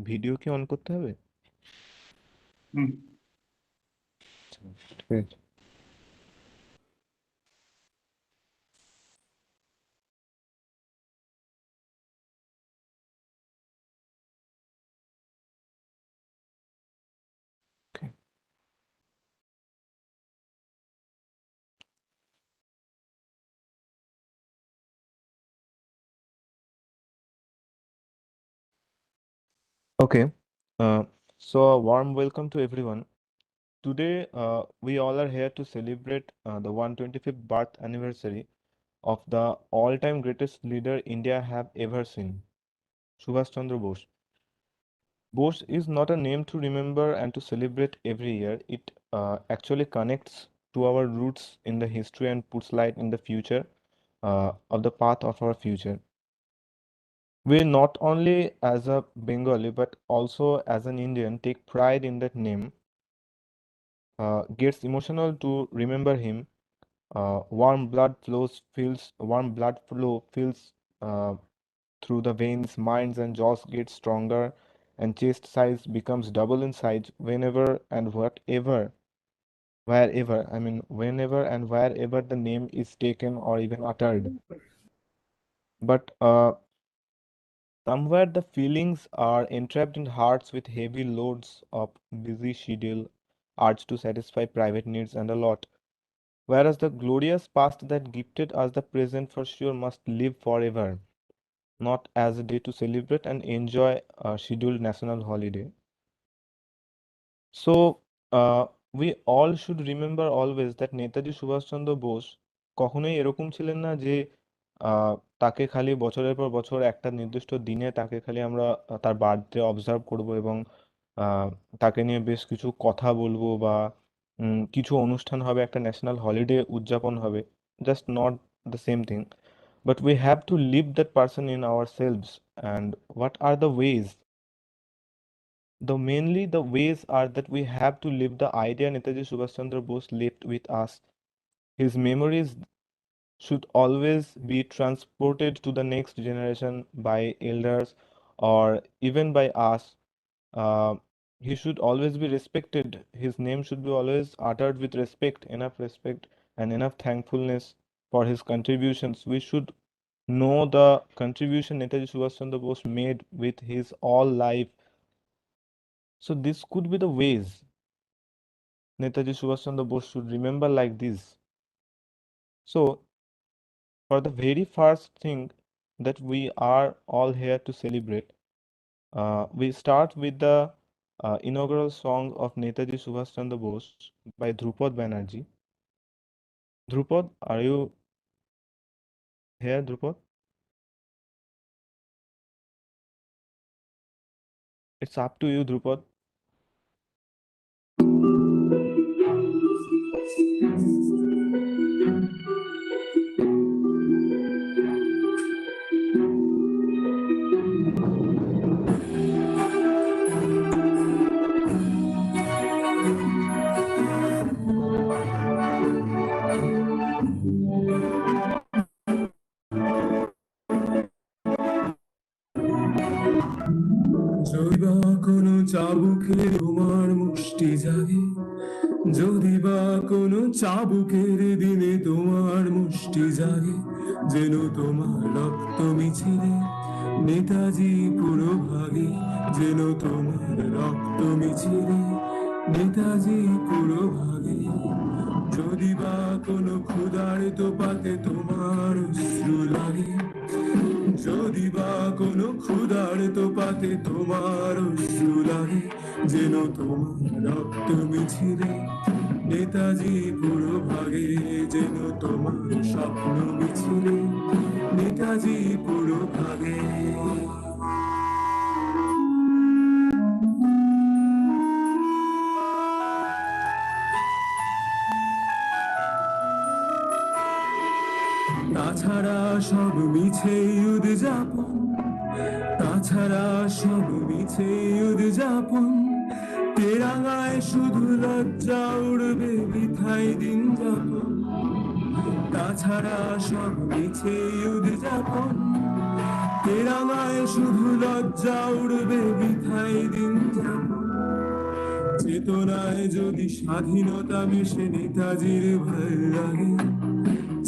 Video কি on করতে হবে? হুম। ঠিক আছে। Okay. Okay. So a warm welcome to everyone. Today, we all are here to celebrate the 125th birth anniversary of the all-time greatest leader India have ever seen, Subhash Chandra Bose. Bose is not a name to remember and to celebrate every year. It actually connects to our roots in the history and puts light in the future of the path of our future. We not only as a Bengali but also as an Indian take pride in that name, gets emotional to remember him. Warm blood flow feels uh, through the veins, minds and jaws get stronger, and chest size becomes double in size whenever and wherever the name is taken or even uttered. But somewhere the feelings are entrapped in hearts with heavy loads of busy schedule, urge to satisfy private needs and a lot. Whereas the glorious past that gifted us the present for sure must live forever, not as a day to celebrate and enjoy a scheduled national holiday. So, we all should remember always that Netaji Subhash Chandra Bose কখনোই এরকম ছিলেন না যে আহ, তাকে খালি বছরের পর বছর একটা নির্দিষ্ট দিনে তাকে খালি আমরা তার বার্থডে অবজার্ভ করব এবং আহ, তাকে নিয়ে বেশ কিছু কথা বলবো বা কিছু অনুষ্ঠান হবে, একটা ন্যাশনাল হলিডে উদযাপন হবে, just not the same thing, but we have to live that person in ourselves. And what are the ways? The ways are that we have to live the idea Netaji Subhash Chandra Bose left with us. His memories should always be transported to the next generation by elders or even by us. Uh, he should always be respected. His name should be always uttered with respect and enough thankfulness for his contributions. We should know the contribution Netaji Subhash Chandra Bose made with his all life. So this could be the ways Netaji Subhash Chandra Bose should remember like this. So, for the very first thing that we are all here to celebrate, we start with the inaugural song of Netaji Subhash Chandra Bose by Dhrupad Banerjee. Dhrupad, are you here, Dhrupad? It's up to you, Dhrupad. যদি বা কোনো চাবুকের তোমার মুষ্টি জাগে, যদি বা কোনো চাবুকের দিনে তোমার মুষ্টি জাগে, যেন তোমার রক্ত মিছিলে নেতাজি পুরো ভাগে, যেন তোমার রক্ত মিছিলে নেতাজি পুরো ভাগে। যদি বা কোনো ক্ষুধার্ত পাতে তোমার অশ্রু লাগে, যদি বা কোনো ক্ষুধার্ত পাতে তোমার অশ্রু লাগে, যেন তোমার রক্ত মিছিলে নেতাজি পুরো ভাগে, যেন তোমার স্বপ্ন মিছিলে নেতাজি পুরো ভাগে। তাছাড়া সব মিছে উদযাপন, তাছাড়া সব মিছে উদযাপন, তেরাঙায় শুধু লজ্জা উড়বে বৃথাই দিন যাপন। তাছাড়া সব মিছে উদযাপন, তেরাঙায় শুধু লজ্জা উড়বে বৃথাই চেতনায় যদি স্বাধীনতা মেশে নেতাজির ভাল লাগে,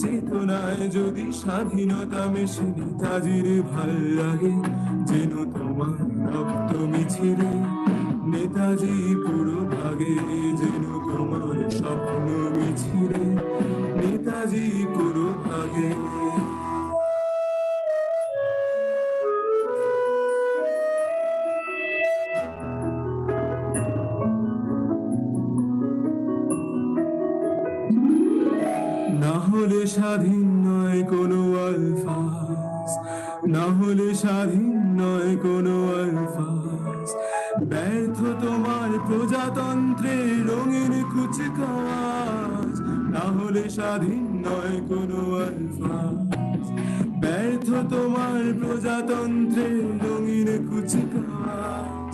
চেতনায় যদি স্বাধীনতা মেশে নেতাজির ভাল লাগে, যেন তোমার রক্ত মিছিলে নেতাজি পুরো ভাগে, যেন তোমার স্বপ্ন মিছিলে নেতাজি পুরো ভাগে। না হলে স্বাধীন নয় কোনো আলফাজ, না হলে স্বাধীন নয় কোনো আলফাজ, ব্যর্থ তোমার প্রজাতন্ত্রের রঙিন কুচকাওয়াজ। না হলে স্বাধীন নয় কোনো আলফাজ, ব্যর্থ তোমার প্রজাতন্ত্রের রঙিন কুচকাওয়াজ।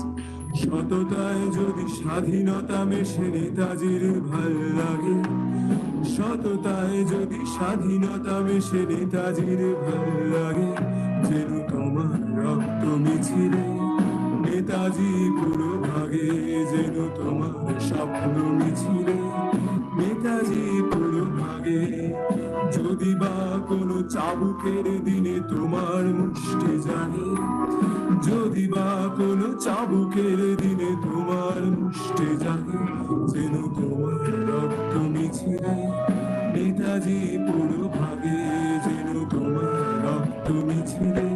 সততায় যদি স্বাধীনতা মেশে নেতাজির ভাল লাগে, সততায় যদি স্বাধীনতা মেশে নেতাজির ভাল লাগে, যেন তোমার রক্ত মিছিলে নেতাজি পুরো ভাগে, যেন তোমার স্বপ্ন মিছিলে নেতাজি পুরো ভাগে। যদি বা কোনো চাবুকের দিনে তোমার মুষ্টি জাগে, যদি বা কোনো চাবুকের দিনে তোমার মুষ্টি জাগে, যেন তোমার রক্ত মিছিলে নেতাজি পুরো ভাগে, যেন তোমার রক্ত মিছিলে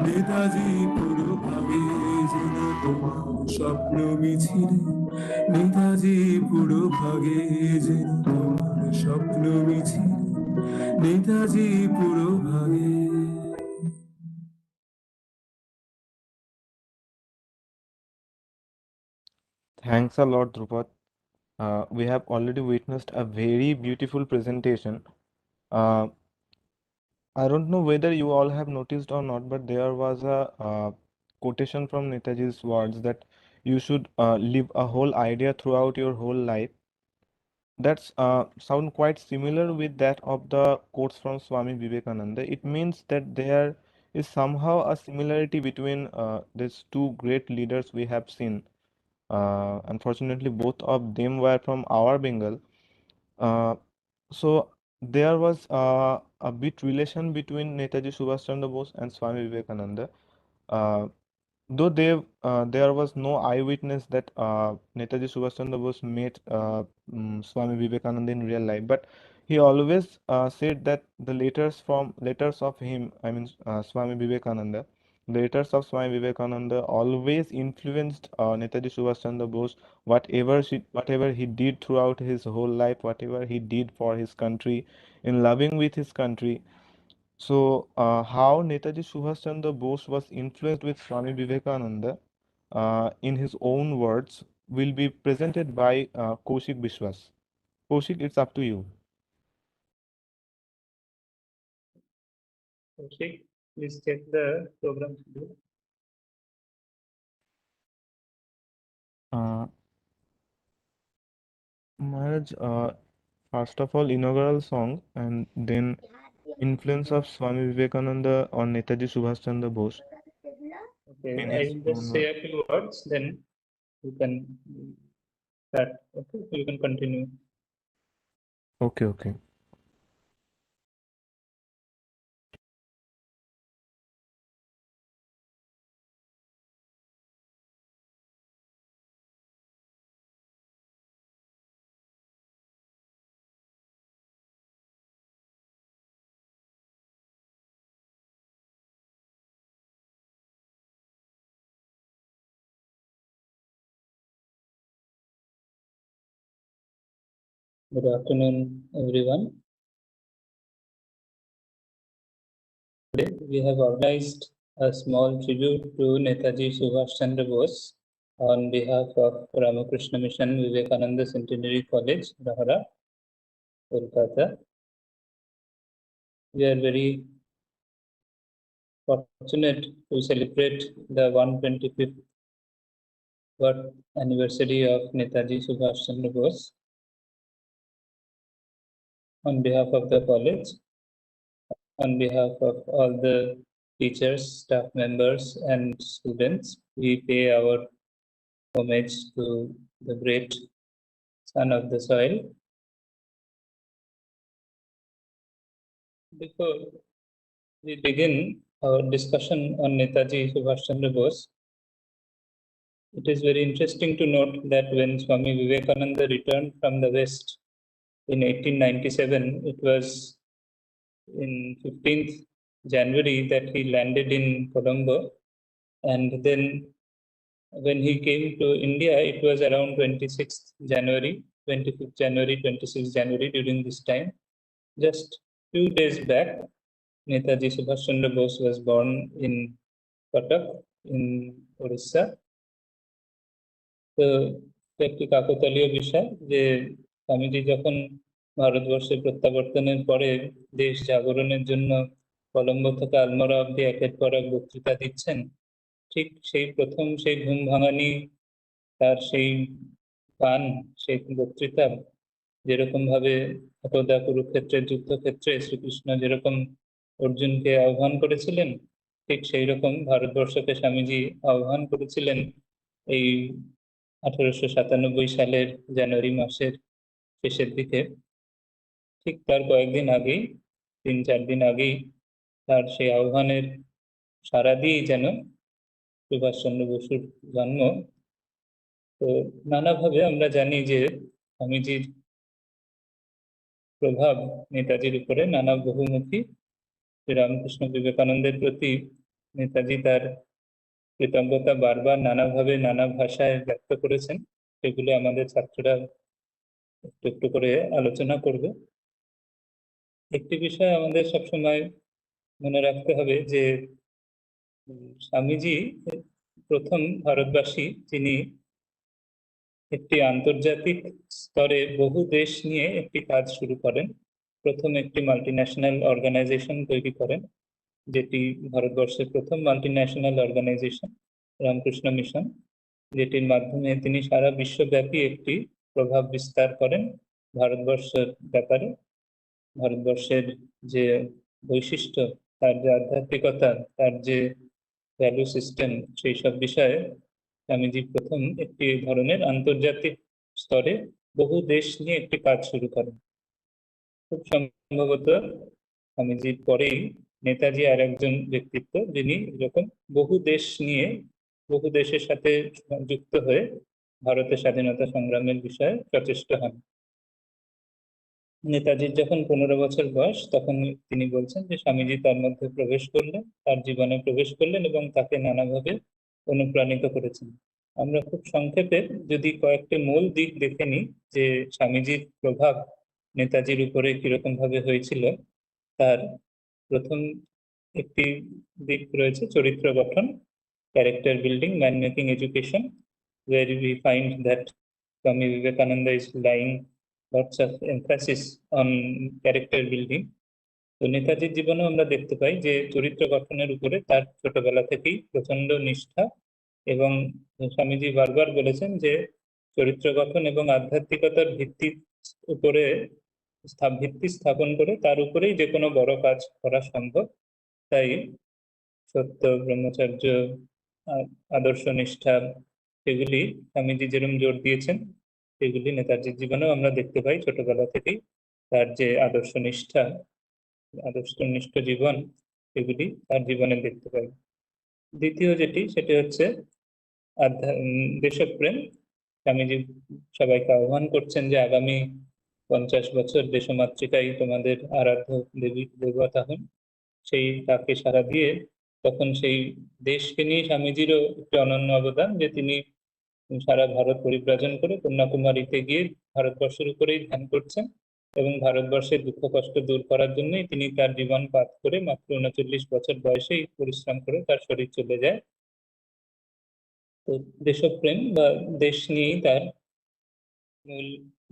নেতাজি পুরো ভাগে, যেন তোমার স্বপ্ন মিছিলে নেতাজি পুরো ভাগে, যেন তোমার স্বপ্ন মিছিলে নেতাজি পুরো ভাগে। Thanks a lot, Drupad. We have already witnessed a very beautiful presentation. Uh, I don't know whether you all have noticed or not, but there was a quotation from Netaji's words that you should live a whole idea throughout your whole life. That's sound quite similar with that of the quotes from Swami Vivekananda. It means that there is somehow a similarity between these two great leaders we have seen. Unfortunately, both of them were from our Bengal. Uh, so there was a bit relation between Netaji Subhash Chandra Bose and Swami Vivekananda. Uh, Though there was no eyewitness that Netaji Subhash Chandra Bose met Swami Vivekananda in real life, but he always said that the letters of him, I mean Swami Vivekananda, the letters of Swami Vivekananda always influenced Netaji Subhash Chandra Bose. Whatever he did throughout his whole life, whatever he did for his country, in loving with his country. So, how Netaji Subhash Chandra Bose was influenced with Swami Vivekananda, in his own words, will be presented by Kaushik Biswas. Kaushik, it's up to you. Okay, please check the program schedule. Uh, Maharaj, first of all, inaugural song, and then influence of Swami Vivekananda on Netaji Subhash Chandra Bose Okay, in I his will just own say words. a few words, then you can start. Okay, you can continue. Okay, okay. Good afternoon, everyone. Today we have organized a small tribute to Netaji Subhash Chandra Bose on behalf of Ramakrishna Mission Vivekananda Centenary College, Rahara, Kolkata. We are very fortunate to celebrate the 125th birth anniversary of Netaji Subhash Chandra Bose. On behalf of the college, on behalf of all the teachers, staff members, and students, we pay our homage to the great son of the soil. Before we begin our discussion on Netaji Subhash Chandra Bose, it is very interesting to note that when Swami Vivekananda returned from the West in 1897, it was in 15th January that he landed in Colombo, and then when he came to India, it was around 26th January, 25th January, 26th January. During this time, just few days back, Netaji Subhash Chandra Bose was born in Cuttack in Orissa. তো একটি কাকতালীয় বিষয় যে স্বামীজি যখন ভারতবর্ষে প্রত্যাবর্তনের পরে দেশ জাগরণের জন্য কলম্বো থেকে আলমোড়া অব্দি একের পর এক বক্তৃতা দিচ্ছেন, ঠিক সেই প্রথম সেই ঘুম ভাঙানি তার সেই গান, সেই বক্তৃতা, যেরকম ভাবে একদা কুরুক্ষেত্রের যুদ্ধক্ষেত্রে শ্রীকৃষ্ণ যেরকম অর্জুনকে আহ্বান করেছিলেন, ঠিক সেই রকম ভারতবর্ষকে স্বামীজি আহ্বান করেছিলেন এই 1897 সালের জানুয়ারি মাসের শেষের দিকে। ঠিক তার কয়েকদিন আগেই, 3-4 দিন আগেই তার সেই আহ্বানের সাড়া দিয়েই যেন সুভাষচন্দ্র বসুর জন্ম। তো নানাভাবে আমরা জানি যে স্বামীজির প্রভাব নেতাজির উপরে নানা বহুমুখী। শ্রীরামকৃষ্ণ বিবেকানন্দের প্রতি নেতাজি তার কৃতজ্ঞতা বারবার নানাভাবে নানা ভাষায় ব্যক্ত করেছেন, সেগুলো আমাদের ছাত্ররা একটু একটু করে আলোচনা করবে। একটি বিষয় আমাদের সবসময় মনে রাখতে হবে যে স্বামীজি প্রথম ভারতবাসী যিনি একটি আন্তর্জাতিক স্তরে বহু দেশ নিয়ে একটি কাজ শুরু করেন। প্রথম একটি মাল্টিন্যাশনাল অর্গানাইজেশন তৈরি করেন, যেটি ভারতবর্ষের প্রথম মাল্টিন্যাশনাল অর্গানাইজেশন রামকৃষ্ণ মিশন, যেটির মাধ্যমে তিনি সারা বিশ্বব্যাপী একটি প্রভাব বিস্তার করেন ভারতবর্ষের ব্যাপারে। ভারতবর্ষের যে বৈশিষ্ট্য, তার যে আধ্যাত্মিকতা, তার যে ভ্যালু সিস্টেম, সেই সব বিষয়ে স্বামীজি প্রথম একটি ধরনের আন্তর্জাতিক স্তরে বহু দেশ নিয়ে একটি কাজ শুরু করেন। খুব সম্ভবত স্বামীজির পরেই নেতাজি আর একজন ব্যক্তিত্ব যিনি এরকম বহু দেশ নিয়ে, বহু দেশের সাথে যুক্ত হয়ে ভারতের স্বাধীনতা সংগ্রামের বিষয়ে সচেষ্ট হন। নেতাজির যখন 15 বছর বয়স, তখন তিনি বলছেন যে স্বামীজি তার মধ্যে প্রবেশ করলেন, তার জীবনে প্রবেশ করলেন এবং তাকে নানাভাবে অনুপ্রাণিত করেছেন। আমরা খুব সংক্ষেপে যদি কয়েকটি মূল দিক দেখে নিই যে স্বামীজির প্রভাব নেতাজির উপরে কিরকম ভাবে হয়েছিল, তার প্রথম একটি দিক রয়েছে চরিত্র গঠন, character building, man making education, where we find that Swami Vivekananda is laying lots of emphasis on character building. তো নেতাজির জীবনেও আমরা দেখতে পাই যে চরিত্র গঠনের উপরে তার ছোটবেলা থেকেই প্রচন্ড নিষ্ঠা, এবং স্বামীজি বারবার বলেছেন যে চরিত্র গঠন এবং আধ্যাত্মিকতার ভিত্তির উপরে ভিত্তি স্থাপন করে তার উপরেই যে কোনো বড় কাজ করা সম্ভব। তাই সত্য, ব্রহ্মচর্য, আদর্শ নিষ্ঠা, সেগুলি স্বামীজি যেরকম জোর দিয়েছেন, সেগুলি নেতাজির জীবনেও আমরা দেখতে পাই। ছোটবেলা থেকেই তার যে আদর্শ নিষ্ঠ জীবন, সেগুলি তার জীবনে দেখতে পাই। দ্বিতীয় যেটি, সেটি হচ্ছে দেশপ্রেম। স্বামীজি সবাইকে আহ্বান করছেন যে আগামী 50 বছর দেশমাতৃকাই তোমাদের আরাধ্য দেবী দেবতা হন। সেই তাকে সাড়া দিয়ে তখন সেই দেশকে নিয়ে স্বামীজিরও একটি অনন্য অবদান, যে তিনি সারা ভারত পরিব্রাজন করে কন্যাকুমারীতে গিয়ে ভারতবর্ষের উপরেই ধ্যান করছেন, এবং ভারতবর্ষের দুঃখ কষ্ট দূর করার জন্যই তিনি তার জীবন পাত করে মাত্র 39 বছর বয়সেই পরিশ্রম করে তার শরীর চলে যায়। তো দেশপ্রেম বা দেশ নিয়েই তার মূল,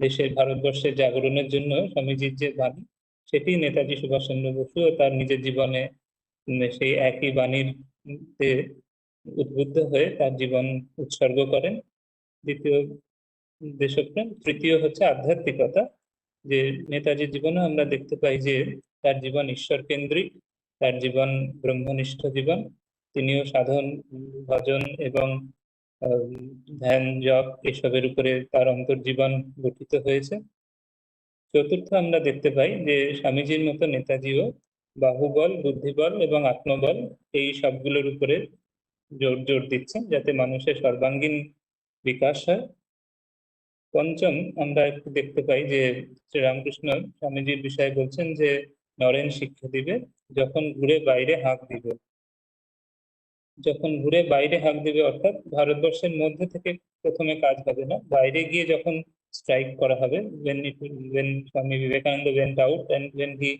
দেশের ভারতবর্ষের জাগরণের জন্য স্বামীজির যে বাণী, সেটি নেতাজি সুভাষচন্দ্র বসুও তার নিজের জীবনে সেই একই বাণীর উদ্বুদ্ধ হয়ে তার জীবন উৎসর্গ করেন। দ্বিতীয় দেশপ্রেম। তৃতীয় হচ্ছে আধ্যাত্মিকতা, যে নেতাজির জীবনে আমরা দেখতে পাই যে তার জীবন ঈশ্বর কেন্দ্রিক, তার জীবন ব্রহ্মনিষ্ঠ জীবন। তিনিও সাধন, ভজন এবং ধ্যান জপ এসবের উপরে তার অন্তর্জীবন গঠিত হয়েছে। চতুর্থ আমরা দেখতে পাই যে স্বামীজির মতো নেতাজিও বাহুবল, বুদ্ধিবল এবং আত্মবল এই সবগুলোর উপরে জোর দিচ্ছেন যাতে মানুষের সর্বাঙ্গীন বিকাশ হয়। পঞ্চম আমরা একটু দেখতে পাই যে শ্রীরামকৃষ্ণ স্বামীজির বিষয়ে বলছেন যে নরেন শিক্ষা দিবে যখন ঘুরে বাইরে হাঁক দিবে। যখন ঘুরে বাইরে হাঁক দিবে অর্থাৎ ভারতবর্ষের মধ্যে থেকে প্রথমে কাজ হবে না, বাইরে গিয়ে যখন স্ট্রাইক করা হবে, when Swami Vivekananda went out and when he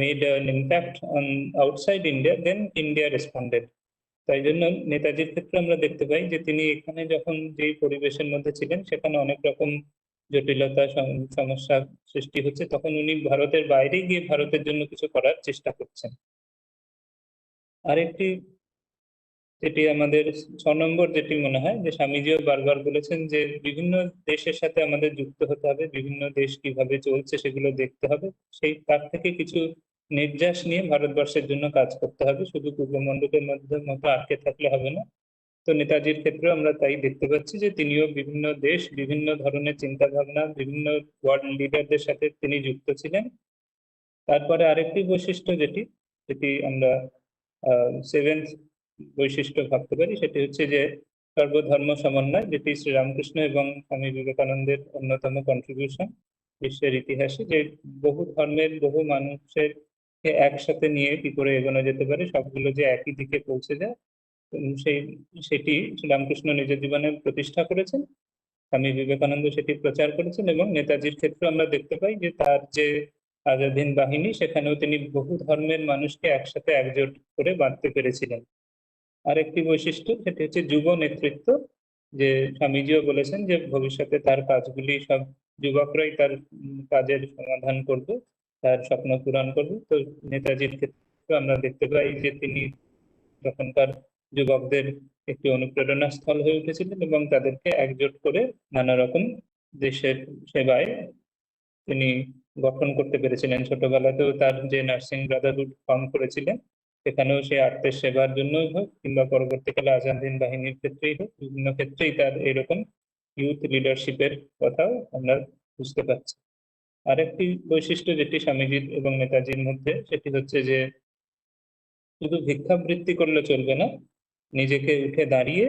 made an impact on outside India, then India responded. তাই জন্য নেতাজির ক্ষেত্রে আমরা দেখতে পাই যে তিনি এখানে যখন যেই পরিবেশের মধ্যে ছিলেন সেখানে অনেক রকম জটিলতা সমস্যা সৃষ্টি হচ্ছে, তখন উনি ভারতের বাইরে গিয়ে ভারতের জন্য কিছু করার চেষ্টা করছেন। আরেকটি যেটি আমাদের 6 নম্বর যেটি মনে হয় যে স্বামীজিও বারবার বলেছেন যে বিভিন্ন দেশের সাথে আমাদের যুক্ত হতে হবে, বিভিন্ন দেশ কিভাবে চলছে সেগুলো দেখতে হবে, সেই তার থেকে কিছু নির্যাস নিয়ে ভারতবর্ষের জন্য কাজ করতে হবে, শুধু পূর্বমণ্ডলের মধ্যে মতো আটকে থাকলে হবে না। তো নেতাজির ক্ষেত্রেও আমরা তাই দেখতে পাচ্ছি যে তিনিও বিভিন্ন দেশ, বিভিন্ন ধরনের চিন্তা ভাবনা, বিভিন্ন ওয়ার্ল্ড লিডারদের সাথে তিনি যুক্ত ছিলেন। তারপরে আরেকটি বৈশিষ্ট্য যেটি যেটি আমরা সেভেন্থ বৈশিষ্ট্য ভাবতে পারি সেটি হচ্ছে যে সর্বধর্ম সমন্বয়, যেটি শ্রীরামকৃষ্ণ এবং স্বামী বিবেকানন্দের অন্যতম কন্ট্রিবিউশন বিশ্বের ইতিহাসে, যে বহু ধর্মের বহু মানুষের একসাথে নিয়ে কি করে এগোনো যেতে পারে, সবগুলো যে একই দিকে পৌঁছে যায়, সেটি শ্রীরামকৃষ্ণ নিজের জীবনে প্রতিষ্ঠা করেছেন, স্বামী বিবেকানন্দ সেটি প্রচার করেছেন, এবং নেতাজির ক্ষেত্রে আমরা দেখতে পাই যে তার যে আজাদ হিন্দ বাহিনী সেখানেও তিনি বহু ধর্মের মানুষকে একসাথে একজোট করে বাঁধতে পেরেছিলেন। আরেকটি বৈশিষ্ট্য সেটি হচ্ছে যুব নেতৃত্ব, যে স্বামীজিও বলেছেন যে ভবিষ্যতে তার কাজগুলি সব যুবকরাই তার কাজের সমাধান করবে, তার স্বপ্ন পূরণ করবে। তো নেতাজির ক্ষেত্রে আমরা দেখতে পাই যে তিনি তখনকার যুবকদের একটি অনুপ্রেরণা স্থল হয়ে উঠেছিলেন এবং তাদেরকে একজোট করে নানা রকম দেশের সেবায় তিনি গঠন করতে পেরেছিলেন। ছোটবেলাতেও তার যে নার্সিং ব্রাদারহুড ফর্ম করেছিলেন, সেখানেও সে আত্মের সেবার জন্যই হোক কিংবা পরবর্তীকালে আজাদ হিন্দ বাহিনীর ক্ষেত্রেই হোক, বিভিন্ন ক্ষেত্রেই তার এরকম ইউথ লিডারশিপের কথাও আমরা বুঝতে পারছি। আরেকটি বৈশিষ্ট্য যেটি স্বামীজির এবং নেতাজির মধ্যে, সেটি হচ্ছে যে শুধু ভিক্ষাবৃত্তি করলে চলবে না, নিজেকে উঠে দাঁড়িয়ে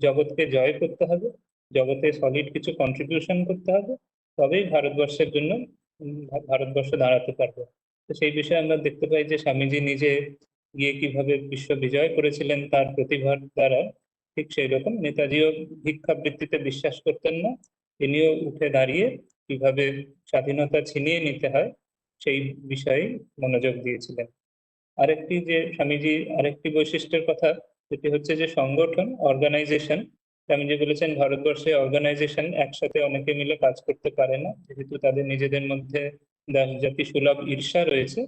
জগৎকে জয় করতে হবে, জগতে সলিড কিছু কন্ট্রিবিউশন করতে হবে, তবেই ভারতবর্ষের জন্য ভারতবর্ষ দাঁড়াতে পারবে। তো সেই বিষয়ে আমরা দেখতে পাই যে স্বামীজি নিজে গিয়ে কিভাবে বিশ্ব বিজয় করেছিলেন তার প্রতিভার দ্বারা, ঠিক সেই রকম নেতাজিও ভিক্ষাবৃত্তিতে বিশ্বাস করতেন না, তিনিও উঠে দাঁড়িয়ে কিভাবে স্বাধীনতা ছিনিয়ে নিতে হয় সেই বিষয়ে মনোযোগ দিয়েছিলেন। আরেকটি যে স্বামীজি আরেকটি বৈশিষ্ট্যের কথা, সেটি হচ্ছে যে সংগঠন, অর্গানাইজেশন। স্বামীজি বলেছেন ভারতবর্ষে অর্গানাইজেশন একসাথে অনেকে মিলে কাজ করতে পারে না, যেহেতু তাদের নিজেদের মধ্যে জাতি সুলভ ঈর্ষা রয়েছে।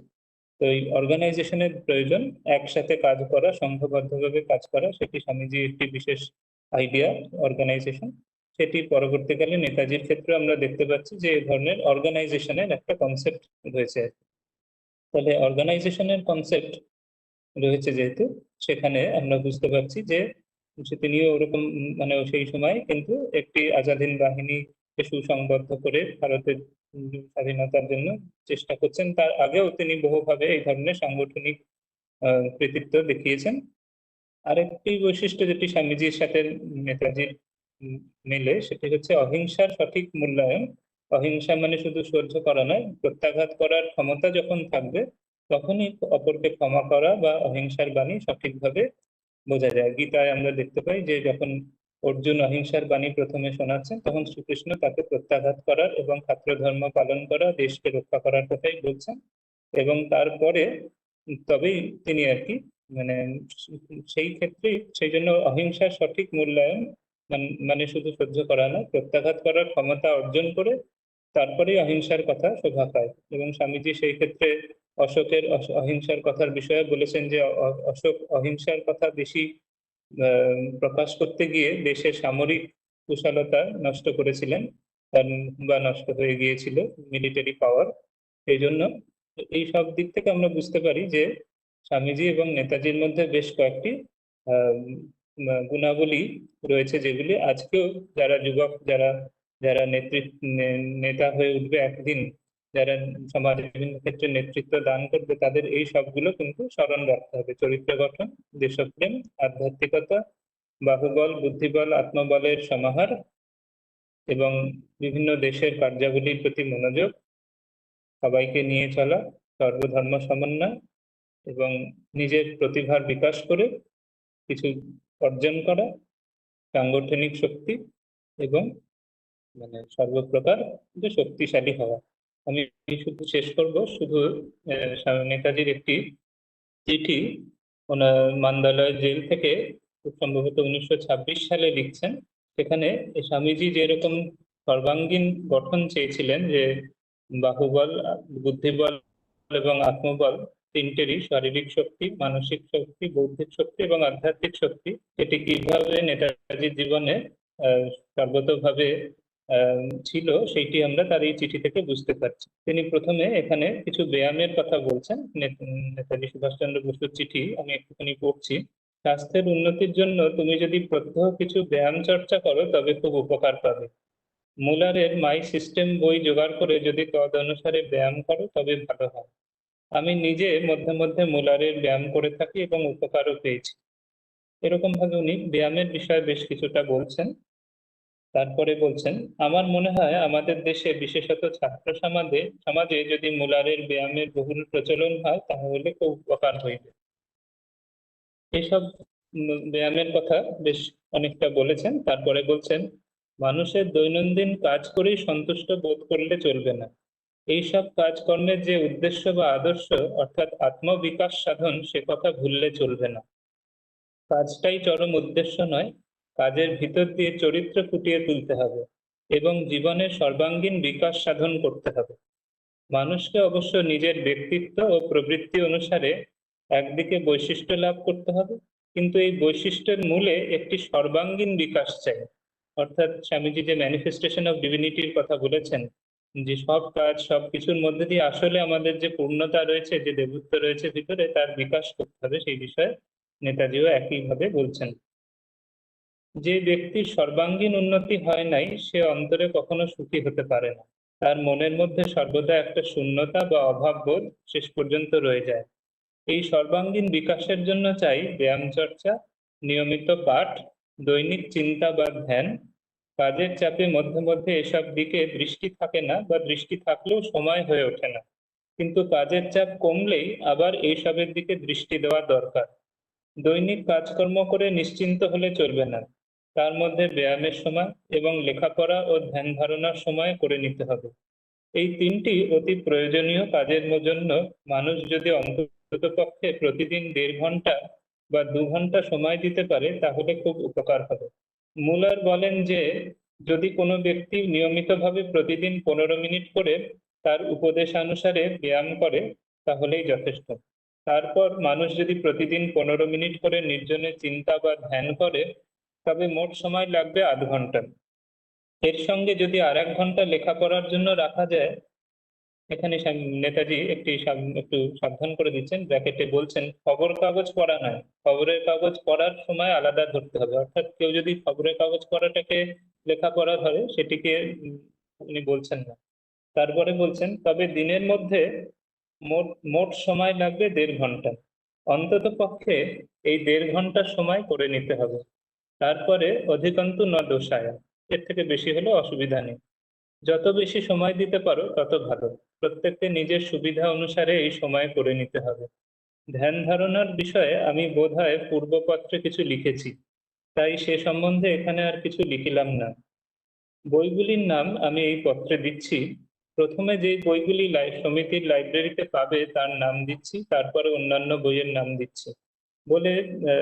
তো এই অর্গানাইজেশনের প্রয়োজন, একসাথে কাজ করা, সংঘবদ্ধভাবে কাজ করা, সেটি স্বামীজি একটি বিশেষ আইডিয়া অর্গানাইজেশন, সেটি পরবর্তীকালে নেতাজির ক্ষেত্রে আমরা দেখতে পাচ্ছি যে এই ধরনের অর্গানাইজেশনের একটা কনসেপ্ট রয়েছে। তাহলে অর্গানাইজেশনের কনসেপ্ট রয়েছে যেহেতু, সেখানে আমরা বুঝতে পারছি যে তিনিও ওরকম মানে সেই সময় কিন্তু একটি আজাদ হিন্দ বাহিনীকে সুসংবদ্ধ করে ভারতের স্বাধীনতার জন্য চেষ্টা করছেন। তার আগেও তিনি বহুভাবে এই ধরনের সাংগঠনিক কৃতিত্ব দেখিয়েছেন। আরেকটি বৈশিষ্ট্য যেটি স্বামীজির সাথে নেতাজির মেলে, সেটি হচ্ছে অহিংসার সঠিক মূল্যায়ন। অহিংসা মানে শুধু সহ্য করা নয়, প্রত্যাঘাত করার ক্ষমতা যখন থাকবে তখনই অপরকে ক্ষমা করা বা অহিংসার বাণী সঠিকভাবে বোঝা যায়। গীতায় আমরা দেখতে পাই যে যখন অর্জুন অহিংসার বাণী প্রথমে শোনাচ্ছেন, তখন শ্রীকৃষ্ণ তাকে প্রত্যাঘাত করার এবং ক্ষাত্র ধর্ম পালন করা, দেশকে রক্ষা করার কথাই বলছেন, এবং তারপরে তবেই তিনি আর কি মানে সেই ক্ষেত্রে সেই জন্য অহিংসার সঠিক মূল্যায়ন মানে শুধু সহ্য করা না, প্রত্যাঘাত করার ক্ষমতা অর্জন করে তারপরেই অহিংসার কথা শোভা পায়। এবং স্বামীজি সেই ক্ষেত্রে অশোকের অহিংসার কথার বিষয়ে বলেছেন যে অশোক অহিংসার কথা বেশি প্রকাশ করতে গিয়ে দেশের সামরিক কুশলতা নষ্ট করেছিলেন বা নষ্ট হয়ে গিয়েছিল, মিলিটারি পাওয়ার। এই জন্য এই সব দিক থেকে আমরা বুঝতে পারি যে স্বামীজি এবং নেতাজির মধ্যে বেশ কয়েকটি গুণাবলী রয়েছে, যেগুলি আজকেও যারা যুবক, যারা যারা নেতা হয়ে উঠবে একদিন, যারা সমাজের বিভিন্ন ক্ষেত্রে নেতৃত্ব দান করবে, তাদের এই সবগুলো কিন্তু স্মরণ রাখতে হবে: চরিত্র গঠন, দেশপ্রেম, আধ্যাত্মিকতা, বাহুবল, বুদ্ধিবল, আত্মবলের সমাহার এবং বিভিন্ন দেশের কার্যাবলীর প্রতি মনোযোগ, সবাইকে নিয়ে চলা, সর্বধর্ম সমন্বয় এবং নিজের প্রতিভার বিকাশ করে কিছু অর্জন করা, সাংগঠনিক শক্তি এবং সর্বপ্রকার যে শক্তিশালী হওয়া। আমি শুধু শেষ করব শুধু নেতাজির একটি চিঠি ওনার মান্দালয় জেল থেকে, খুব সম্ভবত 1926 সালে লিখছেন। সেখানে স্বামীজি যেরকম সর্বাঙ্গীন গঠন চেয়েছিলেন, যে বাহুবল, বুদ্ধিবল এবং আত্মবল তিনটেরই, শারীরিক শক্তি, মানসিক শক্তি, বৌদ্ধিক শক্তি এবং আধ্যাত্মিক শক্তি, এটি কিভাবে নেতাজির জীবনে সর্বতোভাবে ছিল, সেইটি আমরা তার এই চিঠি থেকে বুঝতে পারছি। তিনি প্রথমে এখানে কিছু ব্যায়ামের কথা বলছেন। নেতাজি সুভাষচন্দ্র বসুর চিঠি আমি একটুখানি পড়ছি। স্বাস্থ্যের উন্নতির জন্য তুমি যদি প্রত্যহ কিছু ব্যায়াম চর্চা করো তবে খুব উপকার পাবে। মুলারের মাই সিস্টেম বই জোগাড় করে যদি তদ অনুসারে ব্যায়াম করো তবে ভালো হয়। আমি নিজে মধ্যে মধ্যে মুলারের ব্যায়াম করে থাকি এবং উপকারও পেয়েছি। এরকম ভাবে উনি ব্যায়ামের বিষয়ে বেশ কিছুটা বলছেন। তারপরে বলছেন, আমার মনে হয় আমাদের দেশে, বিশেষত ছাত্র সমাজে যদি মুলারের ব্যায়ামের বহুল প্রচলন হয় তাহলে খুব উপকার হইবে। এইসব ব্যায়ামের কথা বেশ অনেকটা বলেছেন। তারপরে বলছেন, মানুষের দৈনন্দিন কাজ করেই সন্তুষ্ট বোধ করলে চলবে না। এইসব কাজকর্মের যে উদ্দেশ্য বা আদর্শ, অর্থাৎ আত্মবিকাশ সাধন, সে কথা ভুললে চলবে না। কাজটাই চরম উদ্দেশ্য নয়, কাজের ভিতর দিয়ে চরিত্র ফুটিয়ে তুলতে হবে এবং জীবনের সর্বাঙ্গীন বিকাশ সাধন করতে হবে। মানুষকে অবশ্য নিজের ব্যক্তিত্ব ও প্রবৃত্তি অনুসারে একদিকে বৈশিষ্ট্য লাভ করতে হবে, কিন্তু এই বৈশিষ্ট্যের মূলে একটি সর্বাঙ্গীন বিকাশ চাই। অর্থাৎ স্বামীজি যে ম্যানিফেস্টেশন অফ ডিভিনিটির কথা বলেছেন, যে সব কাজ সব কিছুর মধ্যে দিয়ে আসলে আমাদের যে পূর্ণতা রয়েছে, যে দেবত্ব রয়েছে ভিতরে, তার বিকাশ করতে হবে, সেই বিষয়ে নেতাজিও একইভাবে বলছেন। যে ব্যক্তির সর্বাঙ্গীন উন্নতি হয় নাই, সে অন্তরে কখনো সুখী হতে পারে না। তার মনের মধ্যে সর্বদা একটা শূন্যতা বা অভাব বোধ শেষ পর্যন্ত রয়ে যায়। এই সর্বাঙ্গীন বিকাশের জন্য চাই ব্যায়াম চর্চা, নিয়মিত পাঠ, দৈনিক চিন্তা বা ধ্যান। কাজের চাপে মধ্যে মধ্যে এসব দিকে দৃষ্টি থাকে না, বা দৃষ্টি থাকলেও সময় হয়ে ওঠে না, কিন্তু কাজের চাপ কমলেই আবার এইসবের দিকে দৃষ্টি দেওয়া দরকার। দৈনিক কাজকর্ম করে নিশ্চিন্ত হলে চলবে না, তার মধ্যে ব্যায়ামের সময় এবং লেখাপড়া ও ধ্যান ধারণার সময় করে নিতে হবে। এই তিনটি অতি প্রয়োজনীয় কাজের জন্য মানুষ যদি অন্ততপক্ষে প্রতিদিন 1.5 ঘন্টা বা 2 ঘন্টা সময় দিতে পারে তাহলে খুব উপকার হবে। মুলার বলেন যে যদি কোনো ব্যক্তি নিয়মিতভাবে প্রতিদিন 15 মিনিট করে তার উপদেশানুসারে ব্যায়াম করে তাহলেই যথেষ্ট। তারপর মানুষ যদি প্রতিদিন 15 মিনিট করে নির্জনে চিন্তা বা ধ্যান করে তবে মোট সময় লাগবে আধ ঘন্টা। এর সঙ্গে যদি আর 1 ঘন্টা লেখাপড়ার জন্য রাখা যায়, এখানে নেতাজি একটু সাবধান করে দিচ্ছেন, ব্র্যাকেটে বলছেন খবর কাগজ পড়া নয়, খবরের কাগজ পড়ার সময় আলাদা ধরতে হবে। অর্থাৎ কেউ যদি খবরের কাগজ পড়াটাকে লেখাপড়া ধরে, সেটিকে উনি বলছেন না। তারপরে বলছেন, তবে দিনের মধ্যে মোট মোট সময় লাগবে 1.5 ঘন্টা। অন্তত পক্ষে এই 1.5 ঘন্টা সময় করে নিতে হবে। তারপরে অধিকন্তু ন দোষায়, এর থেকে বেশি হলে অসুবিধা নেই। যত বেশি সময় দিতে পারো তত ভালো। প্রত্যেককে নিজের সুবিধা অনুসারে এই সময় করে নিতে হবে। ধ্যান ধারণার বিষয়ে আমি বোধহয় পূর্বপত্রে কিছু লিখেছি, তাই সে সম্বন্ধে এখানে আর কিছু লিখিলাম না। বইগুলির নাম আমি এই পত্রে দিচ্ছি। প্রথমে যে বইগুলি সমিতির লাইব্রেরিতে পাবে তার নাম দিচ্ছি, তারপরে অন্যান্য বইয়ের নাম দিচ্ছি বলে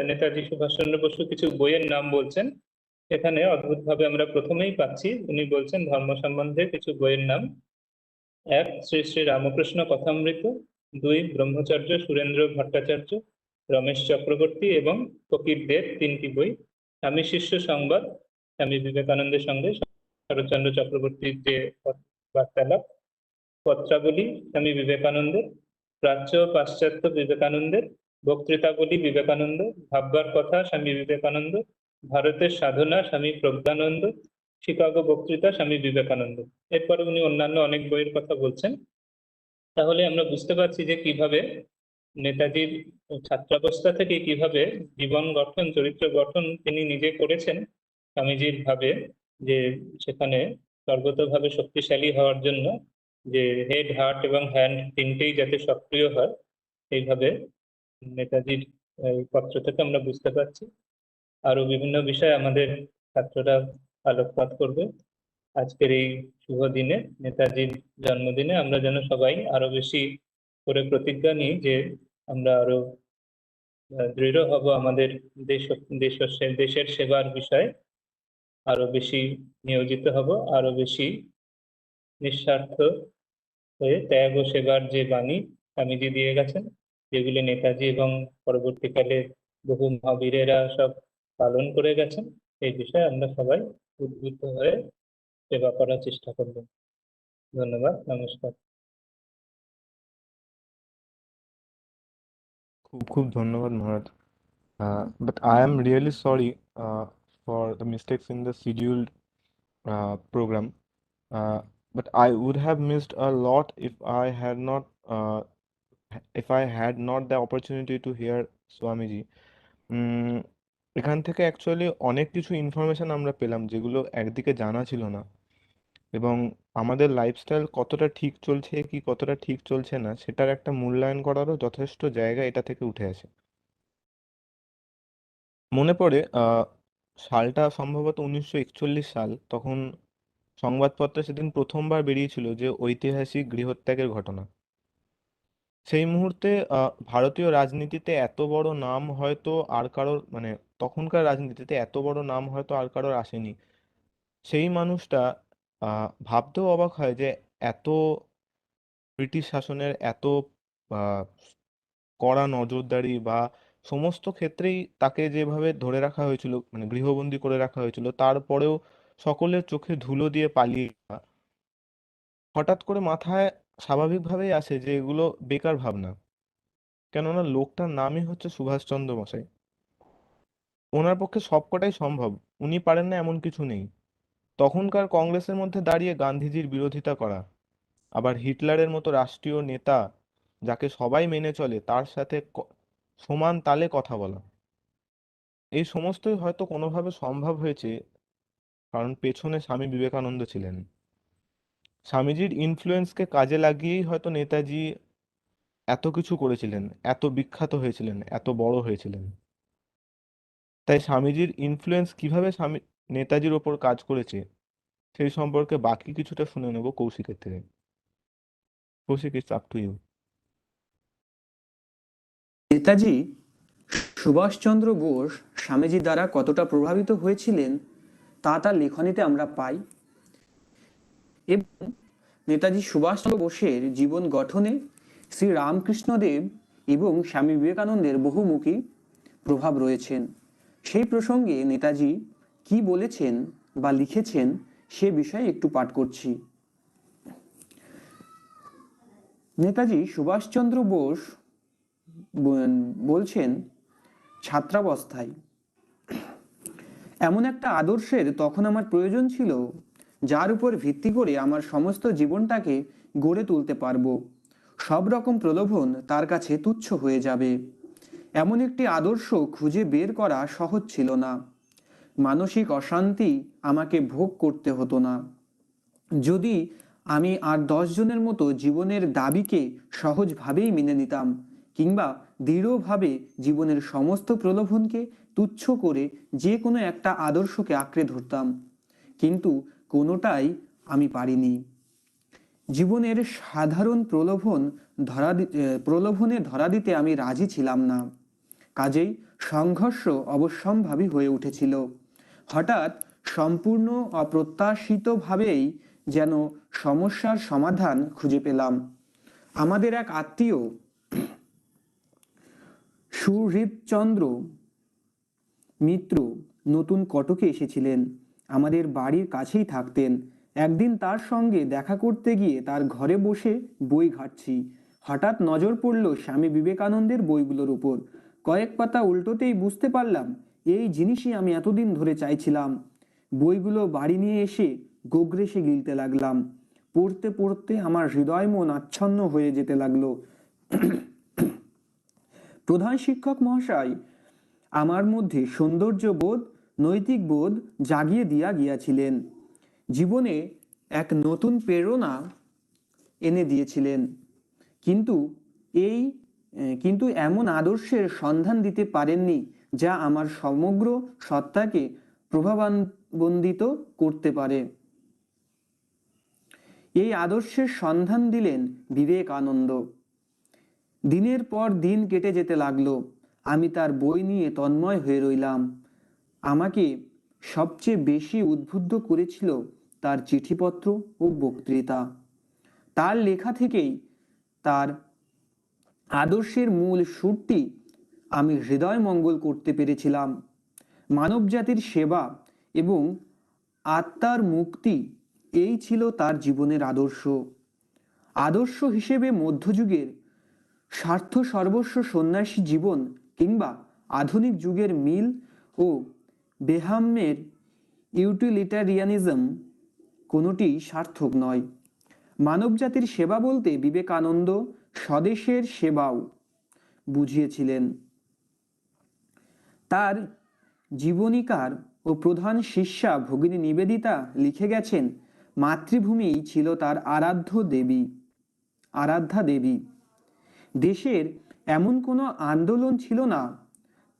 নেতাজি সুভাষচন্দ্র বসু কিছু বইয়ের নাম বলছেন। এখানে অদ্ভুতভাবে আমরা প্রথমেই পাচ্ছি, উনি বলছেন ধর্ম সম্বন্ধে কিছু বইয়ের নাম। 1, শ্রী শ্রী রামকৃষ্ণ কথামৃত। 2, ব্রহ্মচর্য সুরেন্দ্র ভট্টাচার্য, রমেশ চক্রবর্তী এবং ফকির দের 3টি বই। স্বামী শিষ্য সংবাদ, স্বামী বিবেকানন্দের সঙ্গে শরৎচন্দ্র চক্রবর্তীর যে বার্তালাপ। পত্রাবলী, স্বামী বিবেকানন্দের। প্রাচ্য ও পাশ্চাত্য, বিবেকানন্দের। বক্তৃতাবলী বিবেকানন্দ, ভাববার কথা স্বামী বিবেকানন্দ, ভারতের সাধনা স্বামী প্রজ্ঞানন্দ, শিকাগো বক্তৃতা স্বামী বিবেকানন্দ। এরপরে উনি অন্যান্য অনেক বইয়ের কথা বলছেন। তাহলে আমরা বুঝতে পারছি যে কিভাবে নেতাজির ছাত্রাবস্থা থেকে কিভাবে জীবন গঠন, চরিত্র গঠন তিনি নিজে করেছেন স্বামীজির ভাবে, যে সেখানে সর্বতোভাবে শক্তিশালী হওয়ার জন্য যে হেড, হার্ট এবং হ্যান্ড তিনটেই যাতে সক্রিয় হয়, এইভাবে নেতাজির এই পত্র থেকে আমরা বুঝতে পারছি। আরো বিভিন্ন বিষয় আমাদের ছাত্ররা আলোকপাত করবে। আজকের এই শুভ দিনে, নেতাজির জন্মদিনে, আমরা যেন সবাই আরো বেশি করে প্রতিজ্ঞা নিই যে আমরা আরো দৃঢ় হব আমাদের দেশ দেশের সেবার বিষয়ে, আরো বেশি নিয়োজিত হব, আরো বেশি নিঃস্বার্থ হয়ে ত্যাগ ও সেবার যে বাণী স্বামীজি দিয়ে গেছেন, যেগুলি নেতাজি এবং পরবর্তীকালে বহু মহাবীরেরা সব পালন করে গেছেন, এই বিষয়ে আমরা সবাই উদ্বুদ্ধ হয়ে সেবা করার চেষ্টা করব। ধন্যবাদ, নমস্কার। খুব ধন্যবাদ মহারাজ। But I am really sorry for the mistakes in the scheduled program. Uh, but I would have missed a lot if I had not the opportunity to hear Swamiji. উম, এখান থেকে অ্যাকচুয়ালি অনেক কিছু ইনফরমেশন আমরা পেলাম যেগুলো একদিকে জানা ছিল না, এবং আমাদের লাইফস্টাইল কতটা ঠিক চলছে কি কতটা ঠিক চলছে না সেটার একটা মূল্যায়ন করারও যথেষ্ট জায়গা এটা থেকে উঠে আসে। মনে পড়ে সালটা সম্ভবত 1941 সাল। তখন সংবাদপত্রে সেদিন প্রথমবার বেরিয়েছিল যে ঐতিহাসিক গৃহত্যাগের ঘটনা। সেই মুহূর্তে ভারতীয় রাজনীতিতে এত বড় নাম হয়তো আর কারোর, মানে তখনকার রাজনীতিতে এত বড় নাম হয়তো আর কারোর আসেনি। সেই মানুষটা, ভাবতেও অবাক হয় যে এত ব্রিটিশ শাসনের এত আহ, কড়া নজরদারি বা সমস্ত ক্ষেত্রেই তাকে যেভাবে ধরে রাখা হয়েছিল, মানে গৃহবন্দী করে রাখা হয়েছিল, তারপরেও সকলের চোখে ধুলো দিয়ে পালিয়ে যাওয়া, হঠাৎ করে মাথায় স্বাভাবিকভাবেই আসে যে এগুলো বেকার ভাবনা। কেননা লোকটার নামই হচ্ছে সুভাষচন্দ্র বসাই। ওনার পক্ষে সবকটাই সম্ভব, উনি পারেন না এমন কিছু নেই। তখনকার কংগ্রেসের মধ্যে দাঁড়িয়ে গান্ধীজির বিরোধিতা করা, আবার হিটলারের মতো রাষ্ট্রীয় নেতা যাকে সবাই মেনে চলে তার সাথে সমান তালে কথা বলা, এই সমস্তই হয়তো কোনোভাবে সম্ভব হয়েছে কারণ পেছনে স্বামী বিবেকানন্দ ছিলেন। স্বামীজির ইনফ্লুয়েন্সকে কাজে লাগিয়েই হয়তো নেতাজি এত কিছু করেছিলেন, এত বিখ্যাত হয়েছিলেন, এত বড় হয়েছিলেন। তাই স্বামীজির ইনফ্লুয়েন্স কিভাবে নেতাজির ওপর কাজ করেছে সেই সম্পর্কে বাকি কিছুটা শুনে নেব কৌশিকের থেকে। Kaushik, it's up to you. Netaji Subhash Chandra Bose Swamiji দ্বারা কতটা প্রভাবিত হয়েছিলেন তা তার লেখনীতে আমরা পাই, এবং নেতাজি সুভাষচন্দ্র বোসের জীবন গঠনে শ্রী রামকৃষ্ণদেব এবং স্বামী বিবেকানন্দের বহুমুখী প্রভাব রয়েছেন। সেই প্রসঙ্গে নেতাজি কি বলেছেন বা লিখেছেন সে বিষয়ে একটু পাঠ করছি। নেতাজি সুভাষচন্দ্র বোস বলছেন, ছাত্রাবস্থায় এমন একটা আদর্শের তখন আমার প্রয়োজন ছিল যার উপর ভিত্তি করে আমার সমস্ত জীবনটাকে গড়ে তুলতে পারবো। সব রকম প্রলোভন তার কাছে তুচ্ছ হয়ে যাবে। এমন একটি আদর্শ খুঁজে বের করা সহজ ছিল না। মানসিক অশান্তি আমাকে ভোগ করতে হতো না। যদি আমি আর 10 জনের মতো জীবনের দাবিকে সহজভাবেই মেনে নিতাম, কিংবা দৃঢ়ভাবে জীবনের সমস্ত প্রলোভনকে তুচ্ছ করে যে কোনো একটা আদর্শকে আঁকড়ে ধরতাম, কিন্তু কোনোটাই আমি পারিনি। জীবনের সাধারণ প্রলোভনে ধরা দিতে আমি রাজি ছিলাম না। কাজেই সংঘর্ষ অবশ্যম্ভাবী হয়ে উঠেছিল। হঠাৎ সম্পূর্ণ অপ্রত্যাশিতভাবেই যেন সমস্যার সমাধান খুঁজে পেলাম। আমাদের এক আত্মীয় সুহৃদচন্দ্র মিত্র নতুন কটকে এসেছিলেন, আমাদের বাড়ির কাছেই থাকতেন। একদিন তার সঙ্গে দেখা করতে গিয়ে তার ঘরে বসে বই ঘাঁটছি, হঠাৎ নজর পড়ল স্বামী বিবেকানন্দের বইগুলোর উপর। কয়েক পাতা উল্টোতেই বুঝতে পারলাম এই জিনিসই আমি এতদিন ধরে চাইছিলাম। বইগুলো বাড়ি নিয়ে এসে গোগ্রেসে গিলতে লাগলাম। পড়তে পড়তে আমার হৃদয় মন আচ্ছন্ন হয়ে যেতে লাগলো। প্রধান শিক্ষক মহাশয় আমার মধ্যে সৌন্দর্য বোধ, নৈতিক বোধ জাগিয়ে দিয়া গিয়াছিলেন। জীবনে এক নতুন প্রেরণা এনে দিয়েছিলেন। কিন্তু কিন্তু এমন আদর্শের সন্ধান দিতে পারেননি যা আমার সমগ্র সত্তাকে প্রভাবান্বিত করতে পারে। এই আদর্শের সন্ধান দিলেন বিবেকানন্দ। দিনের পর দিন কেটে যেতে লাগলো। আমি তার বই নিয়ে তন্ময় হয়ে রইলাম। আমাকে সবচেয়ে বেশি উদ্বুদ্ধ করেছিল তার চিঠিপত্র ও বক্তৃতা। তার লেখা থেকেই তার আদর্শের মূল সুরটি আমি হৃদয় মঙ্গল করতে পেরেছিলাম। মানবজাতির সেবা এবং আত্মার মুক্তি, এই ছিল তার জীবনের আদর্শ। আদর্শ হিসেবে মধ্যযুগের স্বার্থ সর্বস্ব সন্ন্যাসী জীবন কিংবা আধুনিক যুগের মিল ও বেহাম্যের ইউটিলিটারিয়ানিজম কোনোটি সার্থক নয়। মানবজাতির সেবা বলতে বিবেকানন্দ স্বদেশের সেবাও বুঝিয়েছিলেন। তার জীবনীকার ও প্রধান শিষ্যা ভগিনী নিবেদিতা লিখে গেছেন, মাতৃভূমিই ছিল তার আরাধ্যা দেবী। দেশের এমন কোনো আন্দোলন ছিল না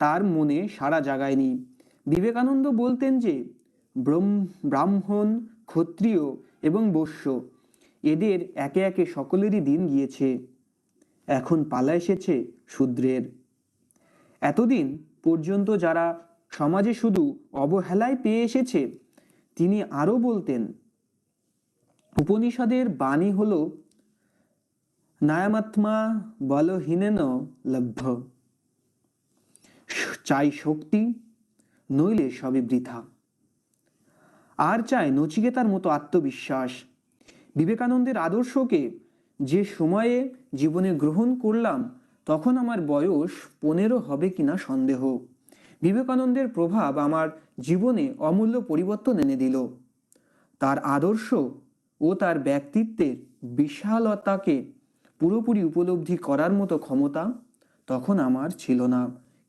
তার মনে সাড়া জাগায়নি। বিবেকানন্দ বলতেন যে ব্রাহ্মণ, ক্ষত্রিয় এবং বৈশ্য এদের একে একে সকলেরই দিন গিয়েছে, এখন পালা এসেছে শূদ্রের। এতদিন পর্যন্ত যারা সমাজে শুধু অবহেলায় পেয়ে এসেছে, তিনি আরো বলতেন, উপনিষদের বাণী হলো নায়ামাত্মা বলহীনেন লভ্য, চাই শক্তি, নইলে সবই বৃথা। আর চাই নচিকেতার মতো আত্মবিশ্বাস। বিবেকানন্দের আদর্শকে যে সময়ে জীবনে গ্রহণ করলাম তখন আমার বয়স 15 হবে কিনা সন্দেহ। বিবেকানন্দের প্রভাব আমার জীবনে অমূল্য পরিবর্তন এনে দিল। তার আদর্শ ও তার ব্যক্তিত্বের বিশালতাকে পুরোপুরি উপলব্ধি করার মতো ক্ষমতা তখন আমার ছিল না,